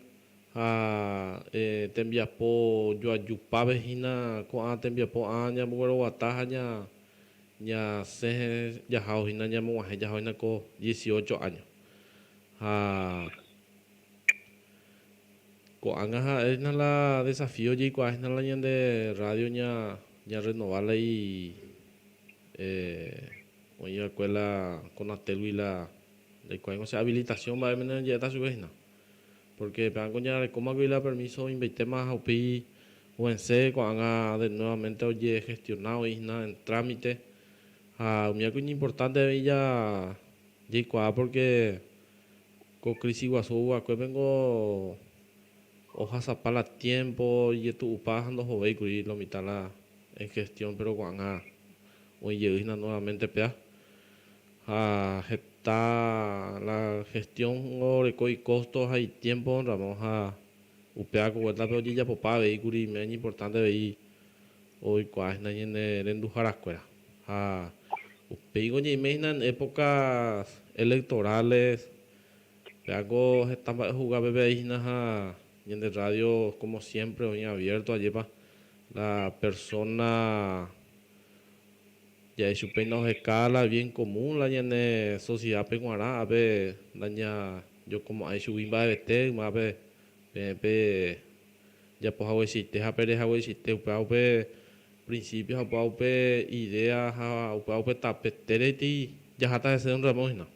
a te envía apoyo a yupa vejina con te envía po aña muero guataja ya se ya jaujina ya muaje ya jaujina con 18 años con anga es la desafío y con es la de radio ya renovarla y hoy la escuela con la teluila de cuál sea habilitación va a venir ya está su vejina porque pegan con ya como que la permiso invité más a upi o en se con anga de nuevamente oye gestionado y nada en trámite un día que es importante ella ya porque con crisis guasú a vengo hojas a pala tiempo y tu pasando joven y lo mitad la en gestión pero cuando hoy llega nuevamente pea está la gestión o y costos hay tiempo vamos a upea con la pero ya papá vehículo y me es importante ver hoy cuál es nadie en endujar a escuela Peigo ya imaginan épocas electorales algo estaba jugando bebé y en el radio como siempre hoy abierto allí para la persona ya es su peinado de escala bien común la en sociedad peguara a ver daña yo como hay su bimba de vete más ver ya pues hago existe a pereja hago existe principios a paupe ideas a paupe tapetereti ya hasta ese don Ramón no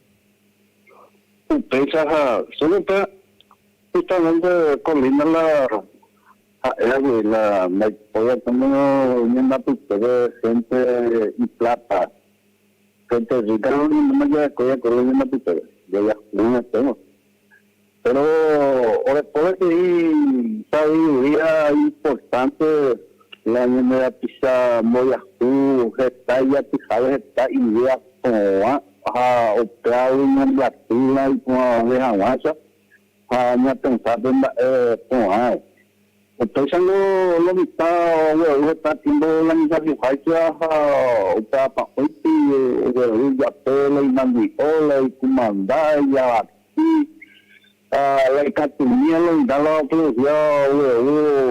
Pesa solo está justamente combina la poder tener una pizzería gente y plata gente rica no me llega a correr una pizzería yo ya no tengo pero después de sabiduría importante la primera pizza muy azul está ya tú sabes está idea como otra una latina y como de avanza me pensar en estoy usando lo mitad está haciendo la misma viaje otra para hoy ya pela y mandiola y comandaya aquí la catunía lo da la producción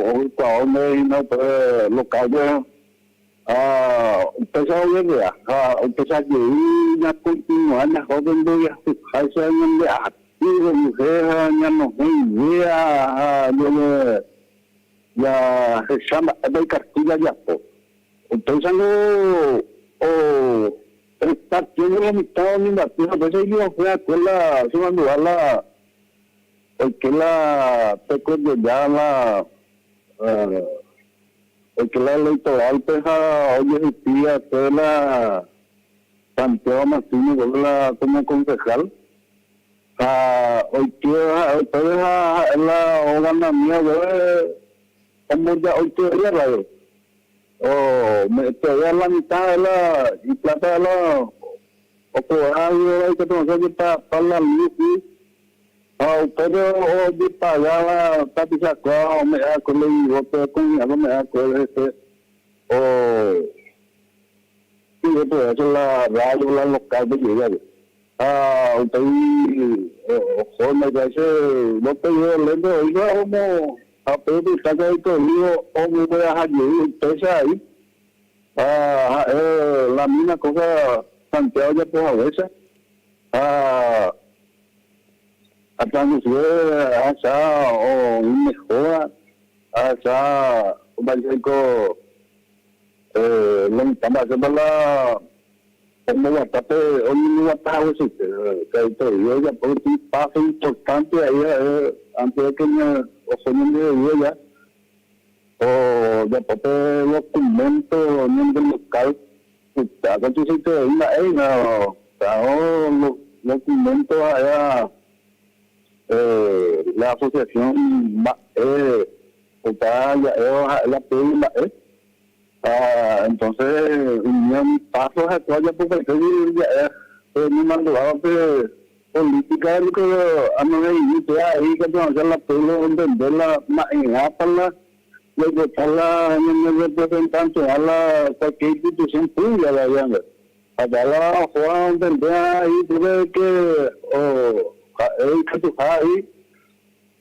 o cuando no local empezó bien ya empezó a ir continuar la joven de hay años de activo mujer ya no hay idea ya se llama de Castilla ya entonces no está tiene la mitad de la tierra pues yo fui a escuela se mandó a la porque la teco de ya la porque la electoral pues hoy es día que la Santiago Martínez como concejal hoy que ustedes la órgana mía como ya hoy todavía me todavía la mitad de la y plata de la o por ahí que tengo que para la luz ustedes hoy pagaba tapisa o me da con el voto con algo me da con y después eso la radio la local de llegar ustedes me dice no te digo lento oiga como a pedir saca el corrido o me voy a dejar entonces ahí la misma cosa Santiago ya pues a veces hasta no se hace o mejora hace un banco lo estamos haciendo la como bastante hoy no va a estar eso que yo ya por un paso importante ahí antes de que me ofenden de ella o después de documentos en el local cuando tú dices que los documentos allá la asociación la PIMA Entonces, un paso a toalla porque me mandó a política, a no ir ahí que hacer la pueblo, entenderla, manejarla, votarla en el representante a la cualquier institución pública de allá. Allá la Juan entender ahí, tuve que, ahí,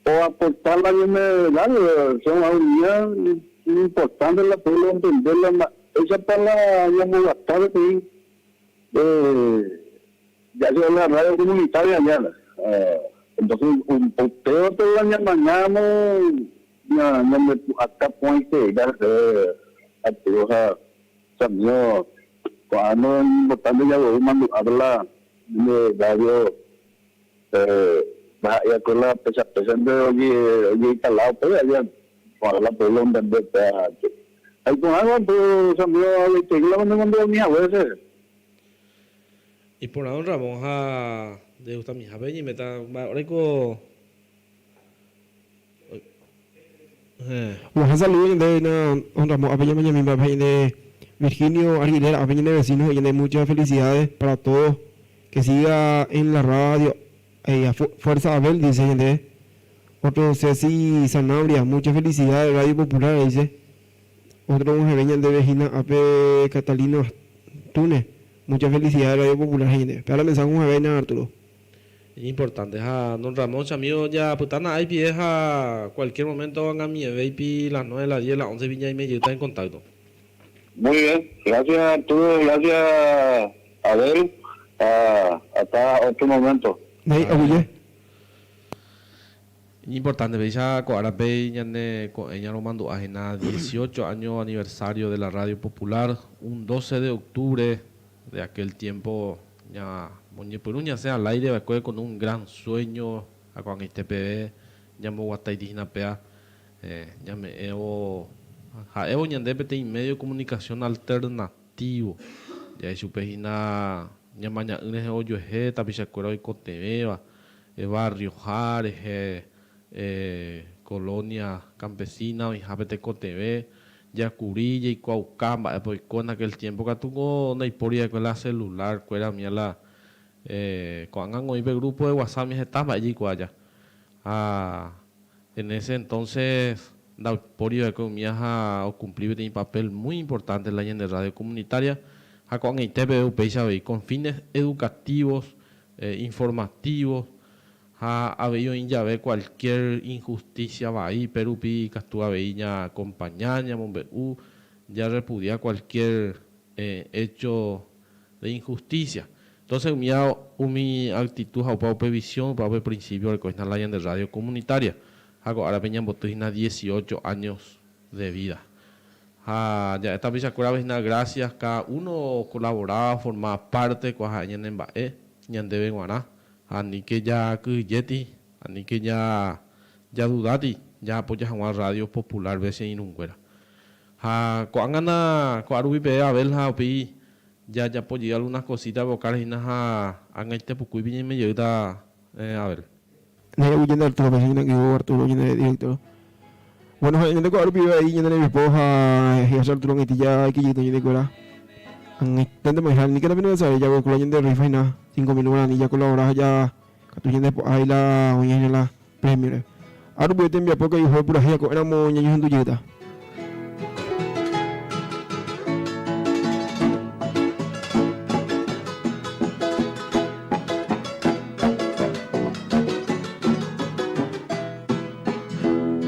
o aportarla en el son unidad importante la pueblo entenderla, esa palabra ya me gastaba que ya se la radio comunitaria ya. Entonces, un posteo te la llamamos, hasta puente, ya se activa también, cuando es importante ya voy a hablar de radio, ya con la pesa de oye, instalado, pero ya, para la pueblo entender, hay con algo, pues, también, que yo la mandé a mi abuela. Y por ahora vamos a de usted mi jabe y meta rico Vamos a saludar de honramos a Peña mi papá de Virginio Aguilera, a Peña de vecinos y de muchas felicidades para todos, que siga en la radio, Fuerza Abel, dice de otro Ceci Sanabria, muchas felicidades, Radio Popular, dice otro mujer de Vejina, AP Catalino Túnez. Muchas felicidades, Radio Popular, gente. Para mensaje un avena, Arturo. Importante, don Ramón, amigo, ya putana, hay vieja, cualquier momento van a mi baby, las 9, las 10, las 11, Viña y medio, está en contacto. Muy bien, gracias Arturo, gracias Abel, hasta otro momento. Importante, veía Coarape, ella lo mandó a 18 años aniversario de la Radio Popular, un 12 de octubre de aquel tiempo, ya Moñepuruña sea al aire, con un gran sueño, a cuando este PB, ya me guatay dignapea, ya me evo ñandepete y medio de comunicación alternativo, ya es su pejina, ya mañana un hoyo es tapichacuero y cotebeba, barrio Jares, colonia campesina, y japete cotebe, ya curilla y cuaucamba, pues con aquel tiempo que tuvo una historia con la celular, que era mía la cuando hoy el grupo de WhatsApp me estaba allí cuaya. En ese entonces la historia de economía ha cumplido un papel muy importante en la de radio comunitaria, con el TPU con fines educativos, informativos. Ha habido en llave cualquier injusticia va ahí, Perú pi Castúa veía acompañaña, Monberú, ya repudia cualquier hecho de injusticia. Entonces, mi actitud para previsión, para el principio de la ley de radio comunitaria. Ahora peña botina 18 años de vida. Ya esta bisacuera vecina, gracias, cada uno colaboraba, formaba parte, cuajaña en Bae, ñandebe guaná. Ani que ya yeti, ani que ya dudati, ya apoya a una radio popular veces inunguera. Cuando cuarubi pe a ver pi ya apoyé algunas cositas vocales y nada han este pucuy bien me ayuda a ver. No huyendo Arturo, me que Arturo viene directo. Bueno, en el cuarubi ahí en mi esposa, y Arturo en ya hay que ir de cuera. Tanto me ni que también no sabe ya con la gente de rifa y nada 5.000 horas ni ya colaboras ya catuyendo ahí la oye la premio ahora voy a enviar poco y fue pura gente con éramos niños en tu yeta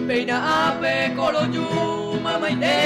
Peina ape colo yu mamá